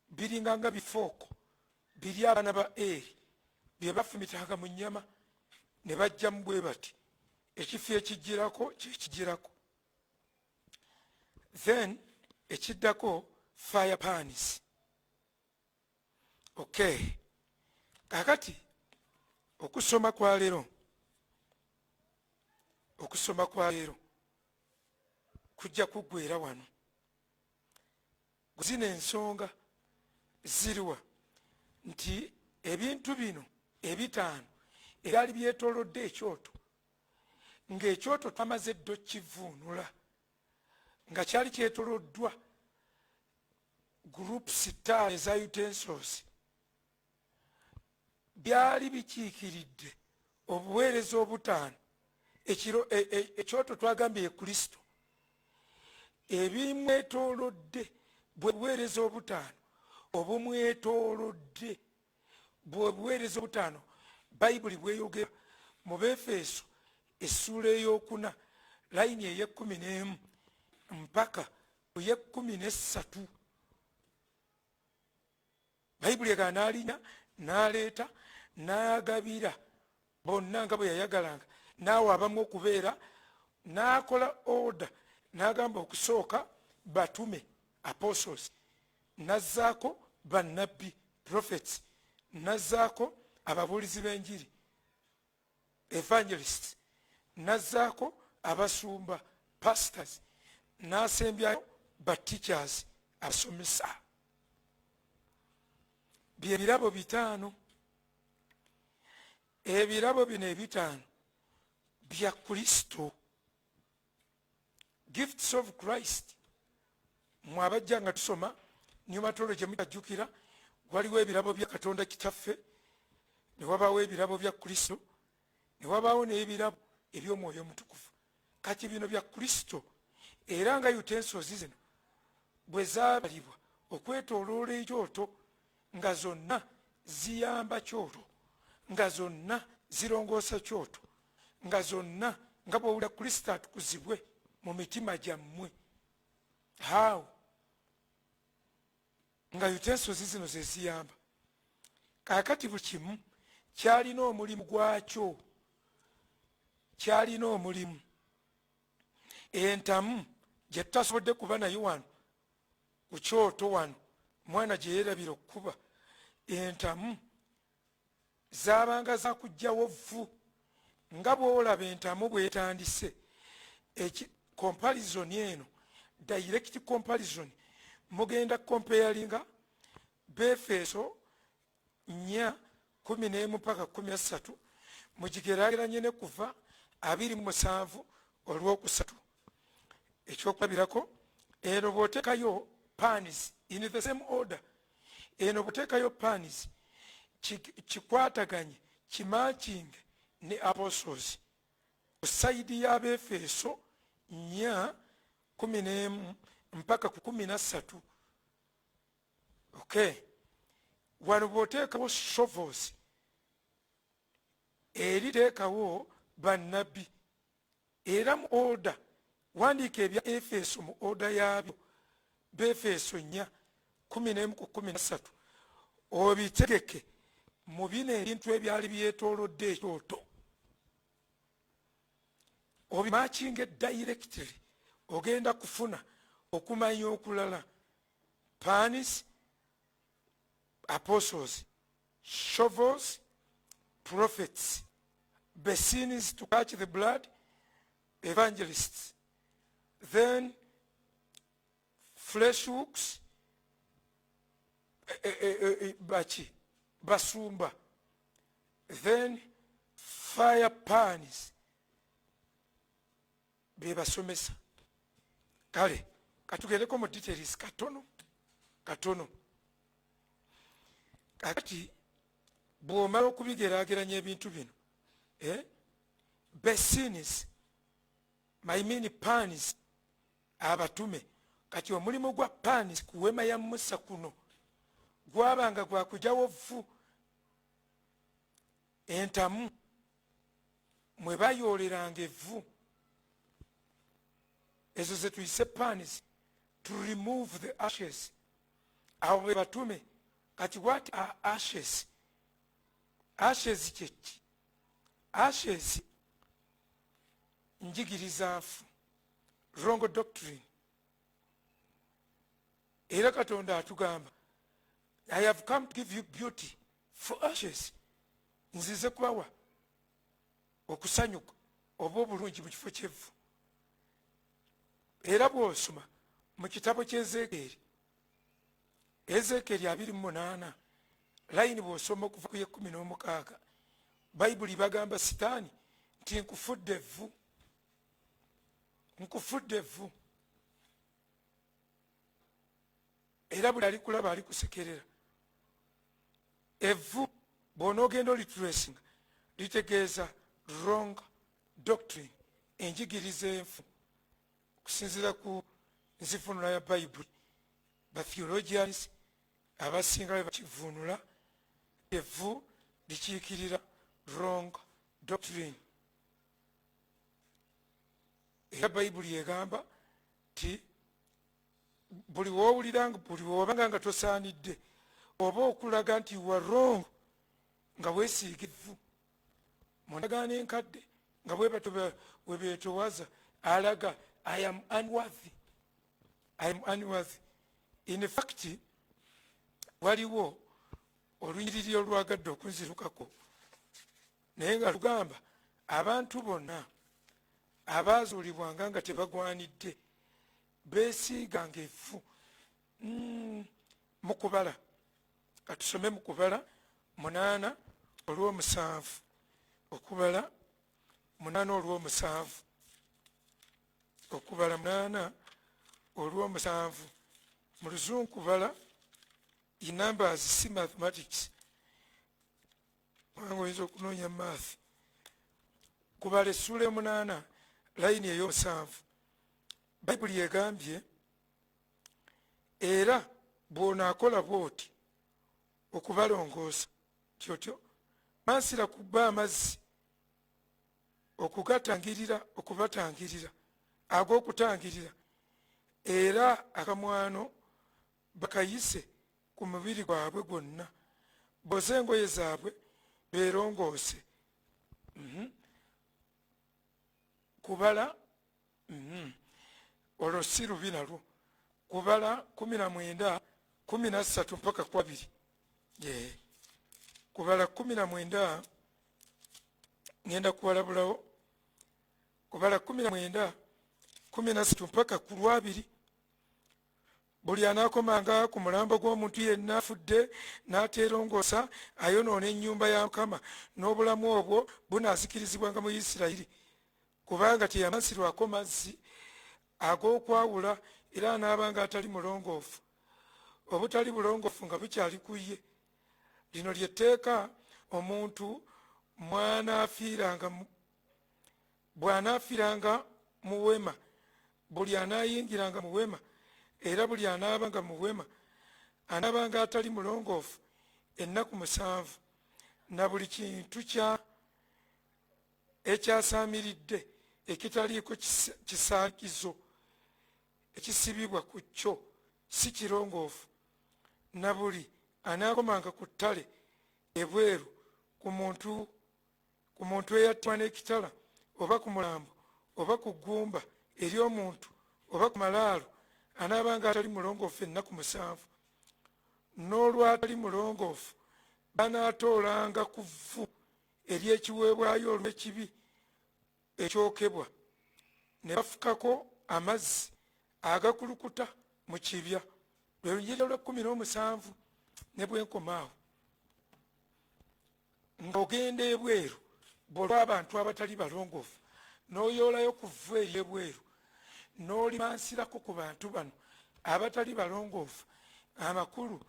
biringa nga bifooko biri abaana ba Eri bye bafumitanga mu nnyama ne bajjamu bwe bati, ekifi ekijjirako kyekijjirako. Then ekiddako fire pans. Okay, kakati okusoma kwa leero kujja kuggweera wano. Zino ensonga ziriwa nti ebintu bino ebitaano ebyali byetoolodde ekyoto, ng'ekyoto twamaze dda okkivuunula nga kyali kyetooloddwa groups 5 eza utensils, byali bikiikiridde obuweereza obutaano. Ekyoto twagambye ye Kristo, ebimwetoolodde bwe buweereza obutaano, obumwetoolodde bwe buweereza obutaano. Bayibuli bweyogera mu Befeso essuula ey'okuna layini ey'e11 mpaka ku y'e13. Bayibuli ega n'alinya n'aleeta n'agabira bonna nga bwe yayagalanga, naawe abamu okubeera n'akola order n'agamba okusooka batume apostles, n'azzaako bannabbi prophets, nazzaako ababuulizi b'enjiri evangelists, nazzaako abasumba pastors, n'asembyayo ba teachers abasomesa. bye birabo bitaano. ebirabo bino ebitaano bya Kristo, gifts of Christ. mwabajja nga tusoma pneumatology mutajjukira waliwo ebirabo bya Katonda kitaffe, ne wabaawo ebirabo bya Kristo, ne wabaawo n'ebirabo eby'omwoyo omutukuvu. kati bino bya Kristo, era nga utensils zino bwe zaabalibwa okwetooloola ekyoto, nga zonna ziyamba kyoto, nga zonna zirongoosa kyoto, nga zonna nga bw'owulira Kristo atukuzibwe mu mitima gyammwe. How? nga utensils zino ze ziyamba. Kaakati buli kimu kyalina omulimu gwakyo, kyalina omulimu. Entamu gye tutasobodde kuba nayo wano ku kyoto wano, mwana gye yeerabira okukuba, entamu zaabanga zakugjawo vvu. nga bw'olaba entamu bw'etandise, comparison eno, direct comparison, mugenda comparinga Befeso 4:11 mpaka 13, mugigeraageranye ne Kuva 27 olwokusatu. ekyokulabirako, eno bw'oteekayo panis in the same order, eno bw'oteekayo panis kikwataganye kimakinge ne apostles ku sayidi y'Abefeso 4:11 mpaka 13. Okay, wano bw'oteekawo shovels, eriteekawo bannabbi, era mu order. wandiika ebya Efeso mu order yaabyo, Befeso 4:11-13, obitegeke mu bino ebintu ebyali byetoolodde ekyoto, obimakinge directly. ogenda kufuna okumanya okulala: panis, apostles; shovels, prophets; basins to catch the blood, evangelists; then flesh hooks, basumba; then fire pans, be basomesa. Kale katugereko mu details katono. Kakati bw'omala okubigeraageranya ebintu bino, basins, I mean panis, abatume. Kati omulimu gwa panis ku Weema ya Musa kuno gwabanga gwa kugyawo vvu. entamu mwe bayooleranga evvu, ezo ze tuyise panis, to remove the ashes. abo be batume. Kati what are ashes? Ashes kyeki? Ashes njigiriza nfu, wrong doctrine. Era Katonda atugamba, I have come to give you beauty for ashes. nzize kubawa okusanyuka oba obulungi mu kifo ky'evvu. era bw'osoma mu kitabo ky'Ezeekeri, Ezeekeri 28 layini bw'osoma okuva ku 16, bayibuli bagamba sitaani nti nkufudde evvu, nkufudde evvu. era buli alikulaba alikusekerera. evvu bw'onoogenda olitresinga litegeeza wrong doctrine, enjigiriza enfu. okusinziira ku nzifunula ya bayibuli, batheologians abasinga bwe bakivunula, evvu likiikirira wrong doctrine. era bayibuli egamba ti buli woowuliranga, buli woobanga nga tosaanidde oba okulaga nti you are wrong, nga weesiiga evvu mu ndagaano enkadde, nga bwe bato we beetowaza alaga I am unworthy. I am unworthy. In fact, waliwo olunyiriri olwagadde okunzirukako naye nga lugamba abantu bonna abaazuulibwanga nga tebagwanidde beesiiganga evvu mu kubala. Katusome mu kubala 8:7 okubala 8:7 okubala 8:7 mu Luzungu kubala numbers si mathematics wangu oyinza okunoonya math. Kubala essula 8 layini eyo7 bayibuli egambye era bw'onaakola bw'oti okubalongoosa tyotyo mansira kubba amazzi okubatangirira ag'okutangirira era akamwano bakayise ku mubiri gwabwe gwonna boze engoye zaabwe beerongoose. Kubala olwo si lubi nalwo. Kubala 19:13 mpaka 2. Kubala 19 ngenda kubalabulawo. Kubala 19:13 mpaka 2. Buli anaakomanga ku mulambo gw'omuntu yenna afudde n'ateerongoosa ayonoona ennyumba ya Mukama n'obulamu obwo bunaazikirizibwanga mu Isirayiri kubanga teyamansirwako mazzi ag'okwawula era anaabanga atali mulongoofu. Obutali bulongoofu nga bukyali ku ye. Lino lyetteeka omuntu bw'anaafiiranga mu wema, buli anaayingiranga mu wema era buli anaabanga mu wema anaabanga atali mulongoofu ennaku 7 na buli kintu ekyasaamiridde ekitaliiko kisaakizo ekisibibwa ku kyo si kirongoofu, na buli anaakomanga ku ttale ebweru ku muntu eyattibwa n'ekitala oba ku mulambo oba ku ggumba eri omuntu oba ku malaalo anaabanga atali mulongoofu ennaku 7. N'olwatali mulongoofu banaatoolanga ku vvu ery'ekiweebwayo olw'ekibi ekyokebwa ne bafukako amazzi agakulukuta mu kibya. Lwe lunyiriri olw'17 ne bwenkomaawo ng'ogenda ebweru bw'olw'abantu abatali balongoofu n'oyoolayo ku vvu ery'ebweru n'olimansirako ku bantu bano abatali balongoofu, amakulu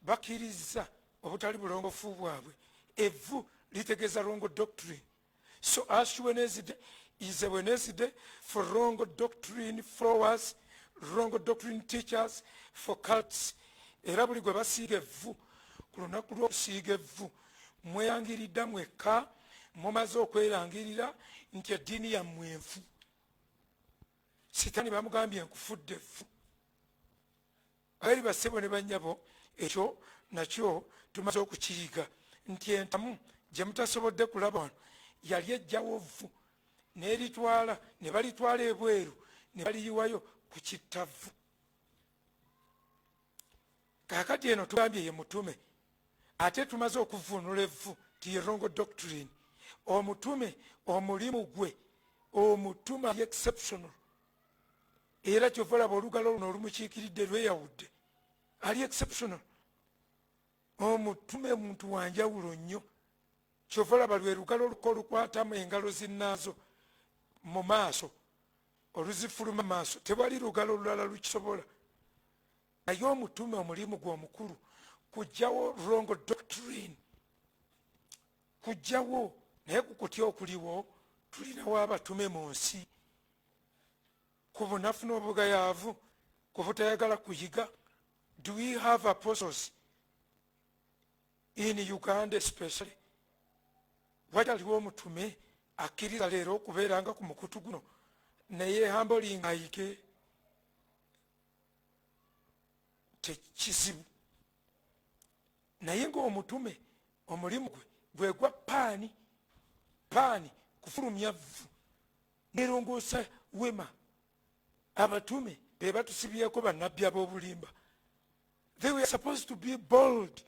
bakkiriza obutali bulongoofu bwabwe. Evvu litegeeza wrong doctrine. So Ash Wednesday is a Wednesday for wrong doctrine followers, wrong doctrine teachers, for cults. Era buli gwe basiiga evvu ku lunaku lw'okusiiga evvu mweyangiridda mwekka mumaze okwerangirira nti eddiini yammwe enfu. Sitaani bamugambye nkufudde evvu. Abaali bassebo ne bannyabo ekyo nakyo tumaze okukiyiga nti entamu gye mutasobodde kulaba wano yali ejjawo vvu n'eritwala ne balitwala ebweru ne baliyiwayo ku kittavvu. Kaakati eno tugambye ye mutume ate tumaze okuvvuunula evvu ti ye wrong doctrine. Omutume omulimu gwe omutume ali exceptional era kyova olaba olugalo luno olumukiikiridde lweyawudde ali exceptional. Omutume muntu wanjawulo nnyo kyova olaba lwe lugalo oluko olukwatamu engalo zinnaazo mu maaso oluzifuluma mu maaso tewali lugalo lulala lukisobola. Naye omutume omulimu gwe omukulu kugjawo wrong doctrine, kugjawo. Naye ku kutya okuliwo tulinawo abatume mu nsi ku bunafu n'obugayaavu ku butayagala kuyiga. Do we have apostles in Uganda especially? Waliwo omutume akkiriza leero okubeeranga ku mukutu guno naye hambolinga ayige? Tekizibu. Naye ng'omutume omulimu gwe gwa paani kufulumya vvu nerongoosa wema. Abatume be batusibyeko bannabbi ab'obulimba. They were supposed to be bold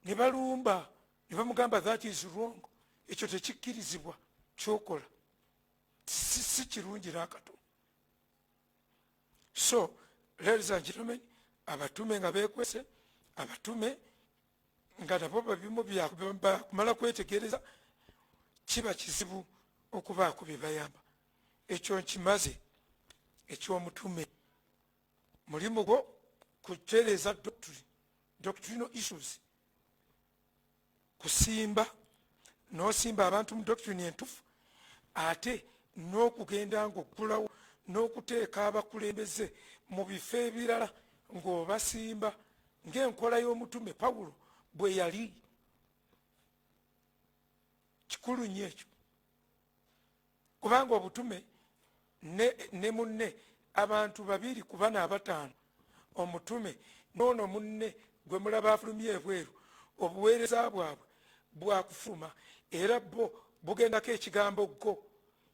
ne balumba ne bamugamba that is wrong. Ekyo tekikkirizibwa kyokola, si kirungi n'akatono. So ladies and gentlemen, abatume nga beekwese, abatume nga nabo babimu byakumala kwetegereza, kiba kizibu okubaako bye bayamba. Ekyo nkimaze eky'omutume. Mulimu gwo kutereeza doctrinal issues, kusimba n'osimba abantu mu doctrine entufu, ate n'okugenda ng'oggulawo n'okuteeka abakulembeze mu bifo ebirala ng'obasimba ng'enkola y'omutume Pawulo bwe yali. Kikulu nnyo ekyo, kubanga obutume ne munne abantu 2 ku 4 5, omutume n'ono munne gwe mulaba afulumye ebweru, obuweereza bwabwe bwakufuluma era bo bugendako ekigambo go.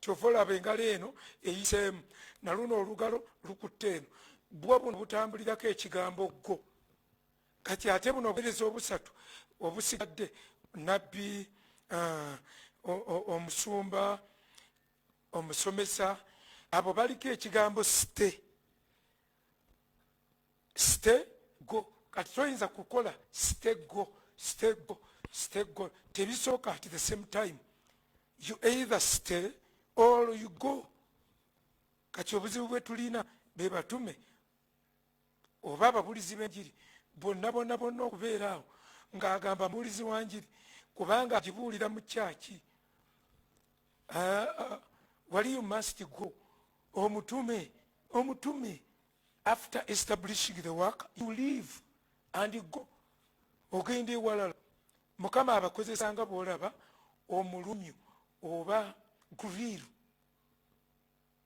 Kyova olaba engalo eno eyiseemu, na luno olugalo lukutte eno, bwo buno butambulirako ekigambo go. Kati ate buno obuweereza obusatu obusigadde, nabbi, omusumba, omusomesa, abo baliko ekigambo stay go. Kati toyinza kukola stay go, tebisooka at the same time. You either stay or you go. Kati obuzibu bwe tulina be batume oba ababulizi b'enjiri bonna okubeera awo ng'agamba mubulizi wa njiri kubanga agibuulira mu kyaki. Wali you must go. Omutume after establishing the work you leave and go. Ogenda ewalala. Mukama abakozesanga bw'olaba omulumyu oba guriru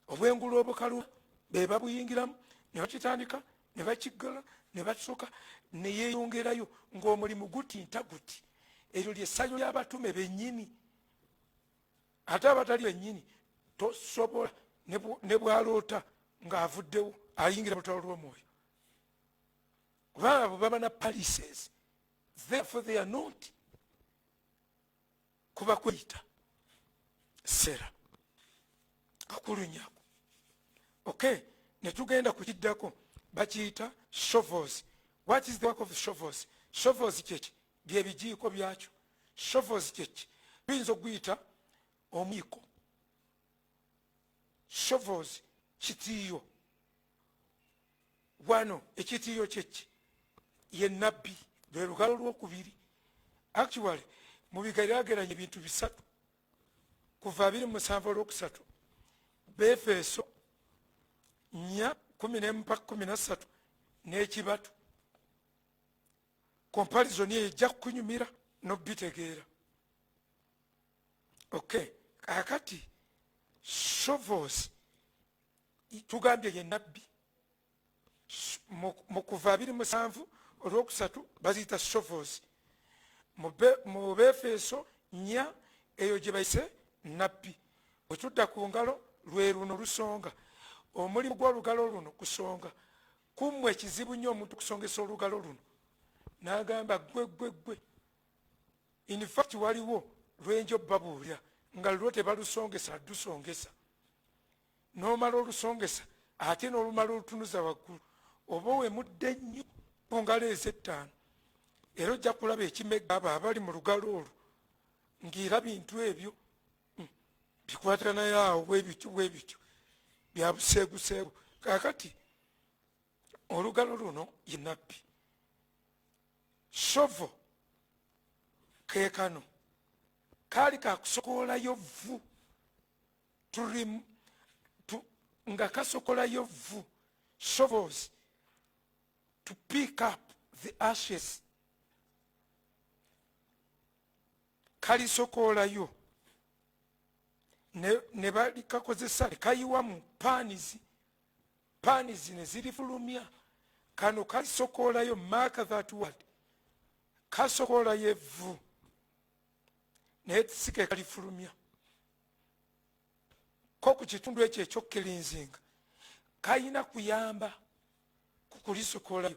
obwengulu obukalu be babuyingiramu ne bakitandika ne bakiggala ne basoka ne yeeyongerayo ng'omulimu gutinta guti. Eryo ly'essayo ly'abatume bennyini. Ate abatali bennyini tosobola ne bwaloota ng'avuddewo ayingira mu lutalo lw'omwoyo, kubanga abo baba na palaces, therefore they are not. Kuba kweyita sera kakulu nnyako. Okay, ne tugenda kukiddako, bakiyita shovels. What is the work of shovels? Shovels kyeki bye bijiiko byakyo. Shovels kyeki tuyinza okuyita omuyiko. Shovels kitiiyo. Wano ekitiiyo kyeki ye nabbi, lwe lugalo lwokubiri. Actually mu bigeraageranya ebintu 3 kuva 27 Befeso 4:11-13 n'ekibatu. Comparison ejja kunyumira n'obitegeera. Okay, kakati shovels tugambye ye nabbi mu kuva 27 baziyita shovels. Mu Befeso 4 eyo gye bayise nabbi. Bwe tudda ku ngalo lwe luno lusonga. Omulimu gw'olugalo luno kusonga. Kummwe ekizibu nnyo omuntu kusongesa olugalo luno. N'agamba gwe. In fact waliwo lwenjo babuulira nga lwo tebalusongesa lusongesa. N'omala olusongesa ate n'olumala olutunuza waggulu oba wemudde nnyo ku ngalo ez'ettaano. Era ojja kulaba ekimega abo abali mu lugalo olwo ng'era bintu ebyo bikwatana yaawo bwebityo bya buseeguseegu. Kaakati olugalo luno ye nabbi. Shovo keekano kaali kakusokoolayo vvu nga kasokolayo vvu. Shovels to pick up the ashes. Kalisokoolayo ne balikakozesa kayiwa mu paanizi ne zirifulumya. Kano kalisokoolayo, mark that word, kasokoolayo evvu naye sike kalifulumya. Ko ku kitundu ekyo ekyokkirinzinga kayina kuyamba ku kulisokoolayo.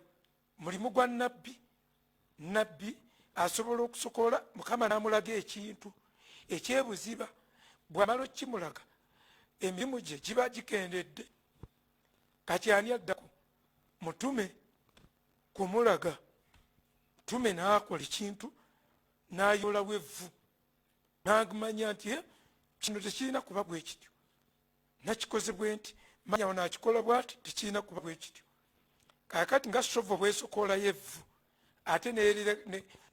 Mulimu gwa nabbi asobola okusokola Mukama n'amulaga ekintu ekyebuziba. Bw'amala okimulaga emirimu gye giba gikendedde. Kati ani addako? Mutume kumulaga. Mutume n'akola ekintu n'ayolawo evvu n'agumanya nti kino tekirina kuba bwe kityo, nakikoze bwe nti manya onakikola bwati tekirina kuba bwe kityo. Kakati nga sovo bwesokolayo evvu ate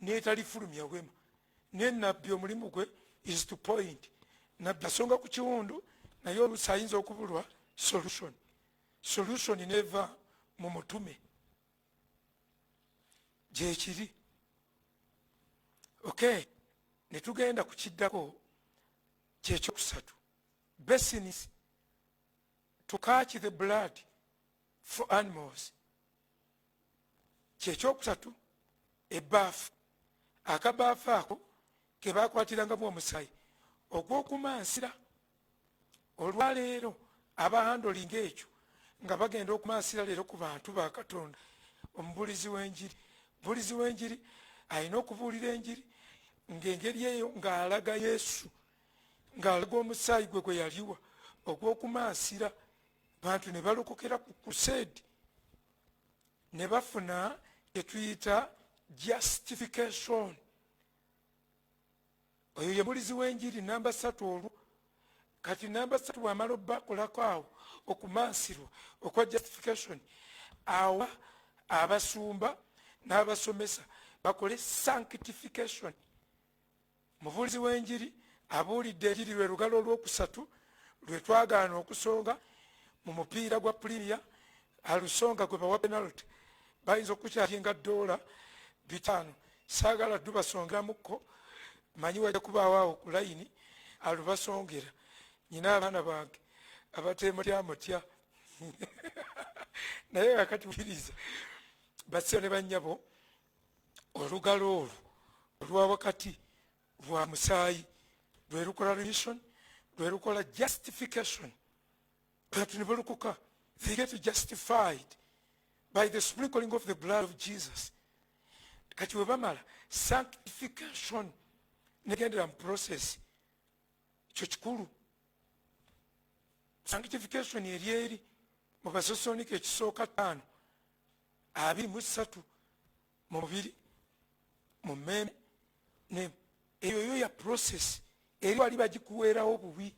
netalifulumya wema. Naye nabbi omulimu gwe is to point. Nabbi asonga ku kiwundu naye oluusi ayinza okubulwa solution neva mu mutume gyekiri. Okay, netugenda ku kiddako kyekyokusatu, basins to catch the blood for animals. Kyekyokusatu, ebbaafu. Akabaafu ako ke bakwatirangamu omusaayi ogw'okumansira. Olwaleero abahandolinga ekyo nga bagenda okumansira leero ku bantu ba Katonda. Omubulizi w'enjiri, omubulizi w'enjiri alina okubuulira enjiri ng'engeri eyo ng'alaga Yesu, ng'alaga omusaayi gwe yaliwa ogw'okumansira. Bantu ne balokokera ku crusade ne bafuna etuyita justification. Oyo ye mulizi w'enjiri namba 3 olwo. Kati namba 3 bw'amala obbakolako awo okumansirwa okwa justification, awa abasumba n'abasomesa bakole sanctification. Mubulizi w'enjiri abuulidde enjiri lwe lugalo olwokusatu lwe twagaana okusonga mu mupiira gwa Premier. Alusonga gwe bawa penalty bayinza okukyalinga $5. Saagala ddu basongeramukko, manyi wajja kubaawo awo ku layini alubasongera. Nyina abaana bange abatemutyamutya naye kakati wuliriza basiro ne bannyabo, olugalo olwo olwa wakati lwa musaayi lwe lukola remission, lwe lukola justification. Bantu ne balukuka, they get justified by the sprinkling of the blood of Jesus. Kati we bamala sanctification negendera mu process ekyo kikulu. Sanctification eri mu Basosonike ekisooka 5:23 mu mubiri mu mmeme ne eyo ya process eri wali bagikuweerawo obubi.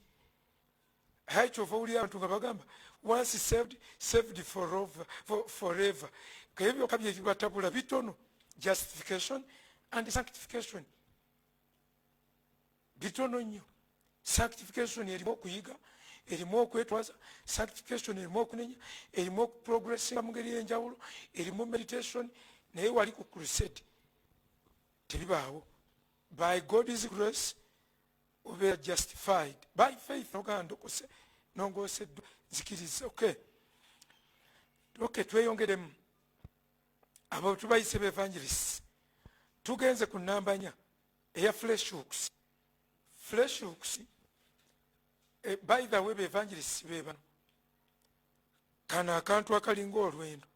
Hakyova owulira abantu nga bagamba once saved forever. Kaebyo kabye bibatabula bitono. Justification and sanctification bitono nnyo. Sanctification erimu okuyiga, erimu okwetwaza. Sanctification erimu okunenya, erimu okuprogressinga mu ngeri y'enjawulo, erimu meditation. Naye wali ku crusade tebibaawo. By God's grace obeera justified by faith. Nogandokose nongoseddwa nzikiriza. Okay, tweyongeremu abo tubayise b'evangelists. Tugenze ku namba 4 eya flesh hooks. Flesh hooks, by the way, b'evangelists be bano. Kano akantu akalinga olwendo.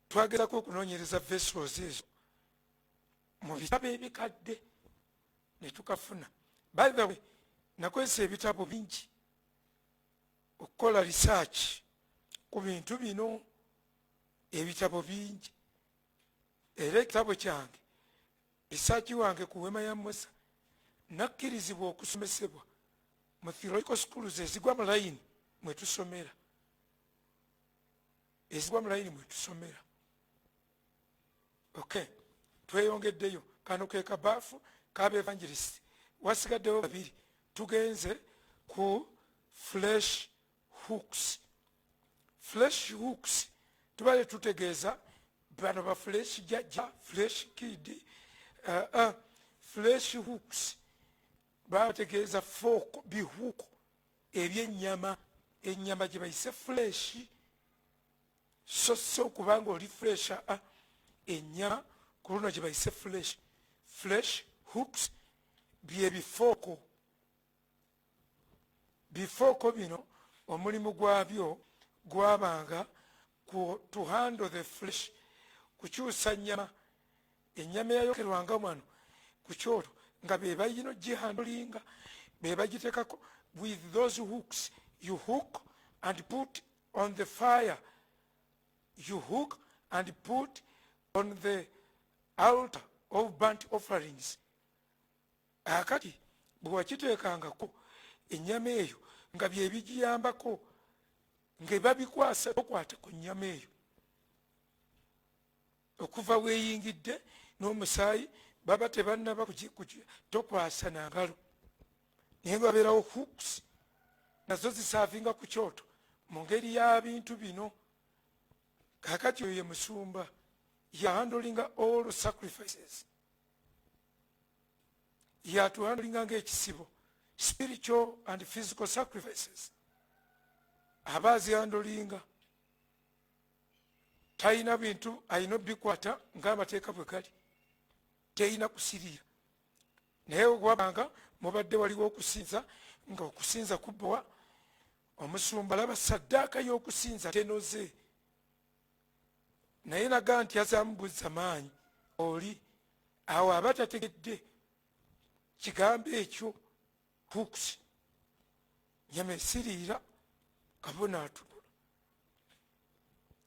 Twagezako okunoonyereza vessels ezo mu bitabo ebikadde ne tukafuna. By the way, nakozesa ebitabo bingi okukola research ku bintu bino, ebitabo bingi. Era ekitabo kyange research wange ku Weema ya Musa nakkirizibwa okusomesebwa mu theological schools ezigwa mu layini mwe tusomera. Ezigwa mu layini mwe tusomera. Okay, tweyongeddeyo. Kano ke kabaafu kaba evangelist. Wasigaddewo babiri. Tugenze ku flesh hooks. Flesh hooks tubale tutegeeza bano ba flesh jajja, flesh kid, flesh hooks bategeeza fork bihuuko ebyennyama, ennyama gye bayise flesh. So kubanga oli flesh, ennyama ku luno gye bayise flesh. Flesh hooks bye bifooko. Bifooko bino omulimu gwabyo gwabanga to handle the flesh, kukyusa nnyama ennyama eyayokerwanga wano ku kyoto nga be bayino gihandolinga, be bagiteekako with those hooks. You hook and put on the fire. You hook and put on the altar of burnt offerings. Akati bwe wakiteekangako ennyama eyo nga bye bigiyambako, nga babikwasa tokwata ku nnyama eyo okuva weeyingidde n'omusaayi baba tebannaba tokwasa na ngalo, naye nga babeerawo hooks nazo zisaavinga ku kyoto mu ngeri ya bintu bino. Kakati oyo ye musumba, yahandolinga all sacrifices, yatuhandolinga ng'ekisibo, spiritual and physical sacrifices. Aba azihandolinga talina bintu alina bikwata ng'amateeka bwe gali, talina kusirira. Naye wabanga mubadde waliwo okusinza, nga okusinza kubbowa, omusumba alaba saddaaka y'okusinza tenoze, naye naga nti azamubuza maanyi oli awo aba tategedde kigambo ekyo hooks. Nyama esiriira, kabona atubula,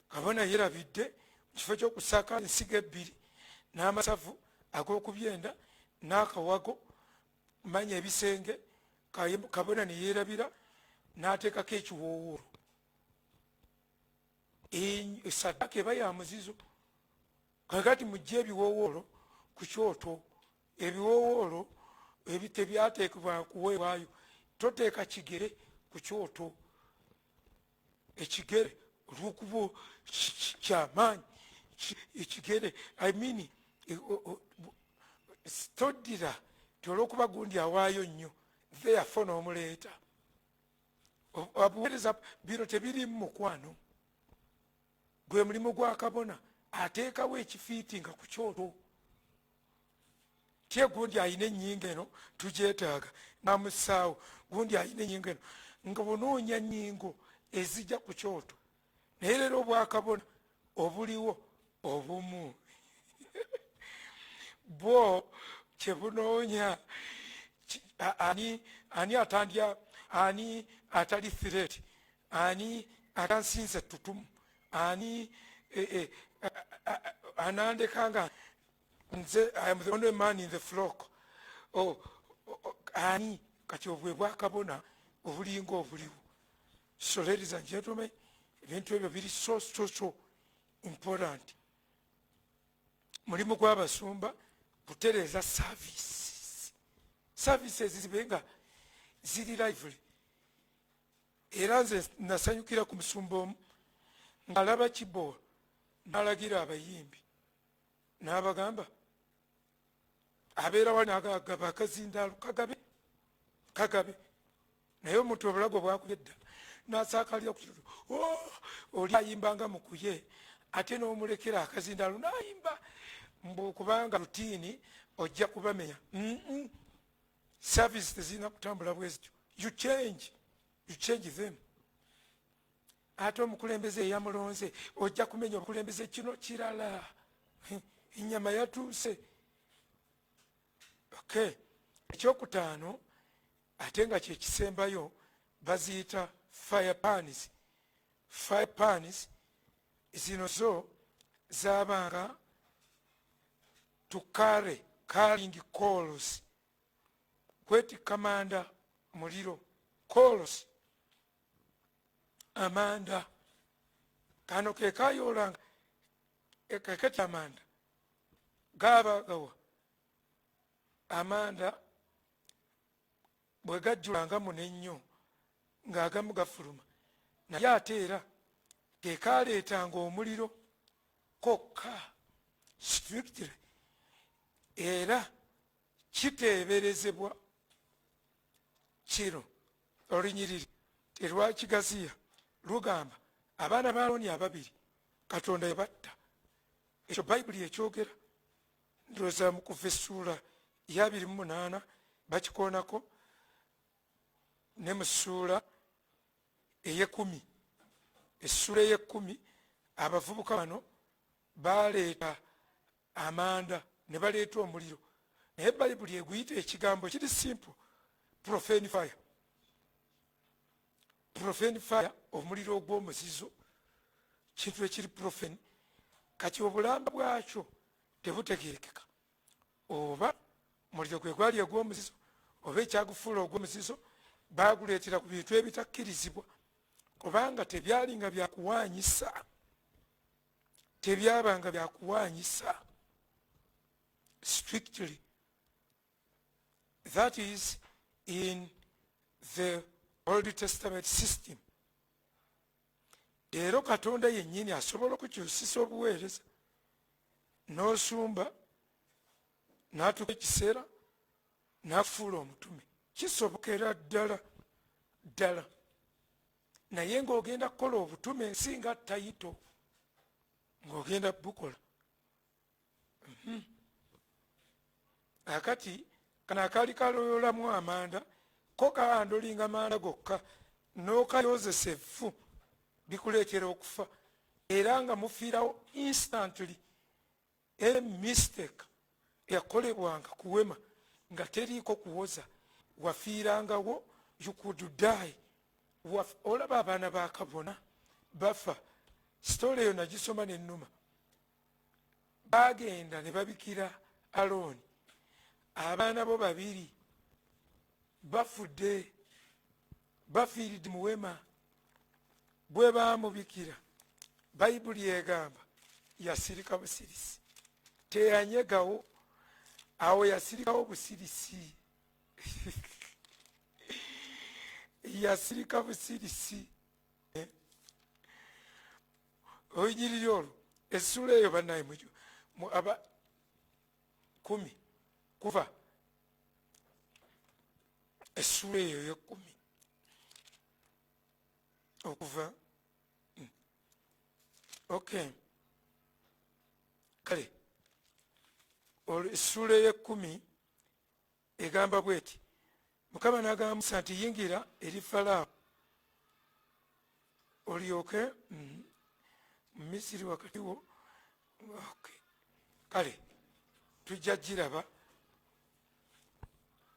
kabona yerabidde mu kifo ky'okusaaka ensigo ebbiri n'amasavu ag'okubyenda n'akawago manya ebisenge, kabona ne yeerabira n'ateekako ekiwoowoolo. Saddaaka eba ya muzizo. Kakati mujje ebiwoowoolo ku kyoto, ebiwoowoolo tebyateekebwa kuweebwayo, toteeka kigere ku kyoto. Ekigere olw'okuba kyamaanyi, ekigere toddira ti olw'okuba gundi awaayo nnyo therefore n'omuleeta. Obuweereza bino tebirimu mukwano, gwe mulimu gwa kabona, ateekawo ekifiiti nga ku kyoto. Tye gundi alina ennyingo eno tugyetaaga namusaawo, gundi alina ennyingo eno, nga bunoonya nnyingo ezijja ku kyoto. Naye leero obwakabona obuliwo obumu bwo kyebunoonya. Ani atandya, ani atali threat, ani atansinze tutumu, ani anandekanga nze I am the only man in the flock. Ani kati obwe bwakabona obulinga obuliwo. So ladies and gentlemen, ebintu ebyo biri so important. Mulimu gw'abasumba kutereeza services zibenga ziri lively. Era nze nasanyukira ku musumba omu ng'alaba Kibowa n'alagira abayimbi n'abagamba abeera wali n'agaba akazindaalo kagabe, naye omuntu obulago bwakuyedda n'asaakalira ku kitutu, oli ayimbanga mukuye ate n'omulekera akazindaalo n'ayimba, kubanga rutiini ojja kubamenya. Service tezirina kutambula bwezityo. You change them. Ate omukulembeze eyamulonze ojja kumenya omukulembeze kino kirala, ennyama yatuuse. Okay. Ekyokutaano ate nga kyekisembayo baziyita fire pans. Fire pans zino zo zaabanga to carrying coals, kwetikka manda muliro, coals, amanda. Kano ke kayoolanga ekakati amanda gaabagawa amanda bwe gajjulanga munennyo ng'agamu gafuluma, naye ate era ke kaaleetanga omuliro kokka strictly, era kiteeberezebwa kino olunyiriri terwakigaziya lugamba abaana ba Alooni ababiri Katonda yabatta. Ekyo Bayibuli ekyogera, ndowooza mu kuva essuula ya 28 bakikoonako, ne mu ssuula ey'ekumi, essuula ey'ekumi abavubuka bano baaleeta amanda ne baleeta omuliro. Naye bayibuli eguyita ekigambo kiri simple, profane fire. Profane fire, omuliro ogw'omuzizo, kintu ekiri profane, kati obulamba bwakyo tebutegerekeka. Oba muliro gwe gwali ogw'omuzizo oba ekyagufuula ogw'omuzizo, baaguleetera ku bintu ebitakkirizibwa, kubanga tebyalinga byakuwaanyisa, tebyabanga byakuwaanyisa strictly. That is in the Old Testament system. Leero Katonda yennyini asobola okukyusisa obuweereza, n'osumba n'atuuka ekiseera n'afuula omutume. Kisobokera ddala ddala, naye ng'ogenda kukola obutume nsinga tayito, ng'ogenda bukola. Akati kano akaali kaloyolamu amanda, ko kaandolinga manda gokka, n'okayozesa evvu, bikuleetera okufa, era nga mufiirawo instantly. A mistake yakolebwanga kuwema nga teriiko kuwoza, wafiirangawo, you could die. Olaba abaana ba kabona bafa, sitole eyo nagisoma n'ennuma. Baagenda ne babikira Alooni, abaana bo babiri bafudde, bafiiridde mu wema. Bwe baamubikira, bayibuli egamba yasirika busirisi, teyanyegawo, awo yasirikawo busirisi. Yasirika busirisi. Oyinyirira olwo, essula eyo bannaye mu aba 10 kuva essula eyo ye10 okuva. Okay, kale essula ye10 egamba bweti, Mukama n'agamba Musa nti yingira eri Falaawo olyoke mu Misiri wakati wo. Okay, kale tujja giraba,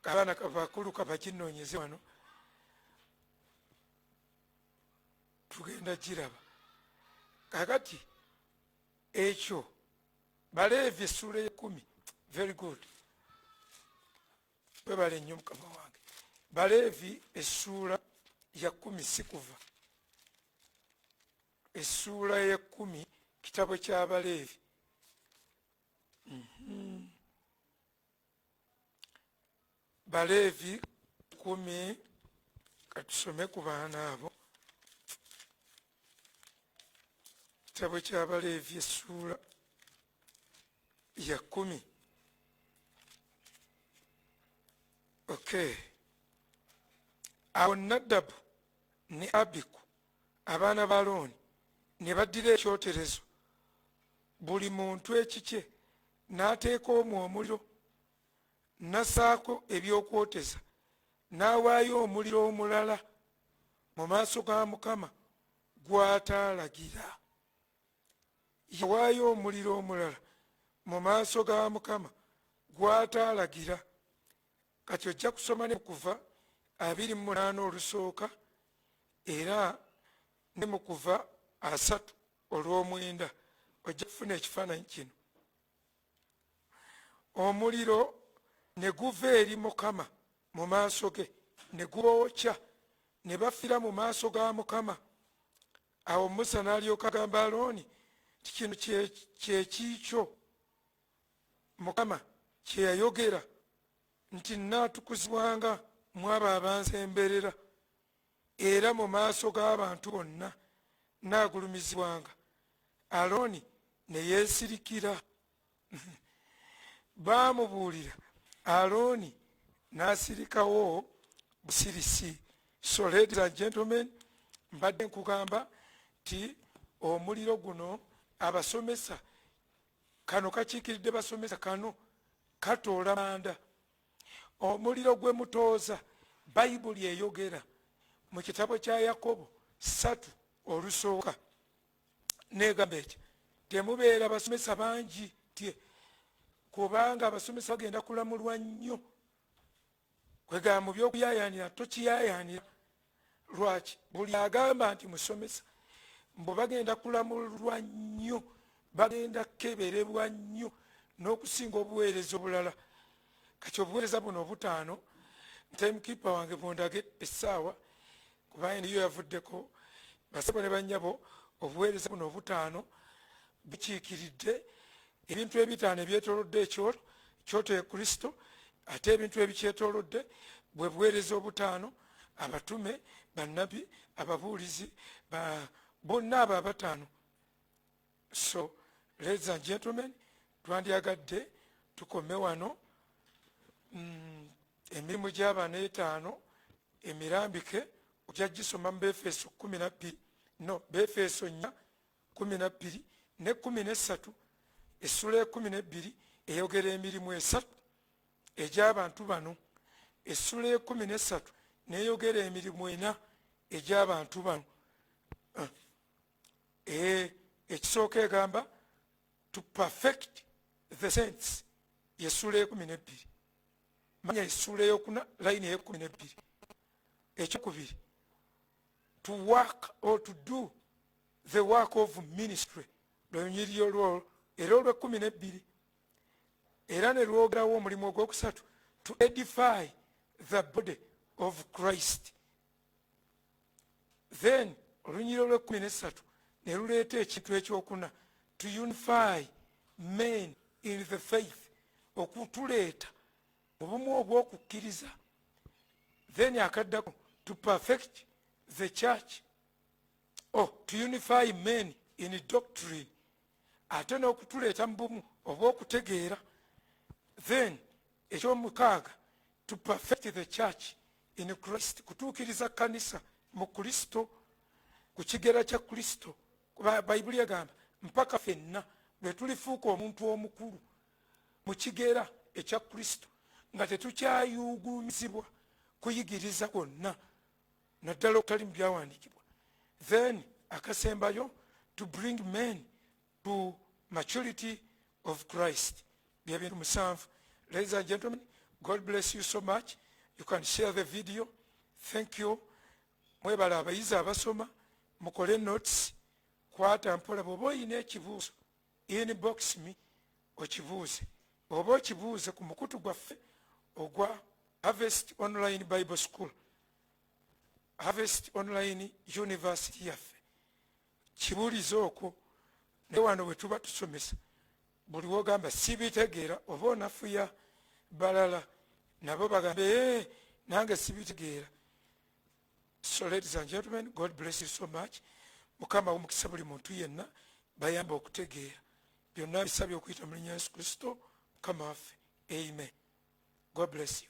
abaana bakulu kabaginoonyeze wano, tugenda giraba. Kakati ekyo Baleevi essula ye10. Very good, webale nnyo Mukama wange. Baleevi essula ya 10 si kuva, essula ye10 kitabo kya Baleevi. Baleevi 10, katusome ku baana abo. Kitabo kya Baleevi essula ya 10. Okay, awo Nadabu ne Abiku abaana ba Alooni ne baddira ekyoterezo, buli muntu ekikye, n'ateeka omwo omuliro, n'assaako ebyokwoteza, n'awaayo omuliro omulala mu maaso ga Mukama gw'ataalagira. Yawaayo omuliro omulala mu maaso ga Mukama gw'ataalagira. Kati ojja kusoma ne Kuva 28 olusooka, era ne mu Kuva 3 olw'omwenda, ojja kufuna ekifaananyi kino. Omuliro ne guva eri Mukama mu maaso ge, ne gubookya, ne bafiira mu maaso ga Mukama. Awo Musa n'alyoka agamba Alooni nti kino kyekiikyo Mukama kye yayogera nti naatukuzibwanga mu abo abansemberera, era mu maaso g'abantu bonna naagulumizibwanga. Alooni ne yeesirikira. Baamubuulira, Alooni n'asirikawo busirisi. So ladies and gentlemen, mbadde nkugamba nti omuliro guno abasomesa, kano kakiikiridde basomesa, kano katoola manda. Omuliro gwe mutooza, bayibuli eyogera mu kitabo kya Yakobo 3 olusooka, negamba eti temubeera basomesa bangi tye, kubanga abasomesa bagenda kulamulwa nnyo. Kwegamba mu by'okuyaayaanira tokiyaayaanira. Lwaki? Buli agamba nti musomesa mbu bagenda kulamulwa nnyo, bagenda keberebwa nnyo n'okusinga obuweereza obulala. Kati obuweereza buno obutaano timekeeper wange bundage essaawa kubanga niyo yavuddeko basebo ne bannyabo. Obuweereza buno obutaano bukiikiridde ebintu ebitaano ebyetoolodde ekyoto ya Kristo, ate ebintu ebikyetoolodde bwe buweereza obutaano, abatume, bannabbi, ababuulizi, bonna abo abataano. So ladies and gentlemen, twandyagadde tukome wano. Emirimu gy'abaana etaano emirambike ojja gisoma mu Befeso 12, no Befeso 4:12 ne 13. Essula 12 eyogera emirimu esatu egy'abantu bano. Essula 13 neyogera emirimu 4 egy'abantu bano. Ekisooka egamba to perfect the saints, yessula 12. Manya essula eyokuna layini 12. Ekyokubiri, to work or to do the work of ministry, lwenyiriri olwo era olwe 12. Era ne lwogerawo omulimu ogwokusatu, to edify the body of Christ. Then olunyiriri olwe 13 ne luleeta ekintu ekyokuna, to unify men in the faith, okutuleeta obumu obw'okukkiriza. Then akaddako, to perfect the church, to unify men in doctrine, ate n'okutuleeta mu bumu obw'okutegeera. Then ekyomukaaga, to perfect the church in Christ, kutuukiriza kanisa mu Kristo, ku kigera kya Kristo. Bayibuli egamba mpaka ffenna lwe tulifuuka omuntu omukulu mu kigera ekya Kristo, nga tetukyayuguumizibwa kuyigiriza kwonna naddala okutali mu byawandiikibwa. Then akasembayo, to bring men to maturity of Christ. Bye bintu 7. Ladies and gentlemen, God bless you so much. You can share the video. Thank you. Mwebale abayizi abasoma, mukole notes, kwata mpola. Bw'oba oyina ekibuuzo, inbox me okibuuze. Bw'oba okibuuze ku mukutu gwaffe ogwa Harvest Online Bible School, Harvest Online University yaffe, kibuulize okwo. Naye wano bwe tuba tusomesa, buli wogamba sibitegeera oba onafuya balala nabo bagambe nange sibitegeera. So ladies and gentlemen, God bless you so much. Mukama omukisa buli muntu yenna bayamba okutegeera. Byonna bisabye okuyita mu linnya Yesu Kristo Mukama waffe. Amen. God bless you.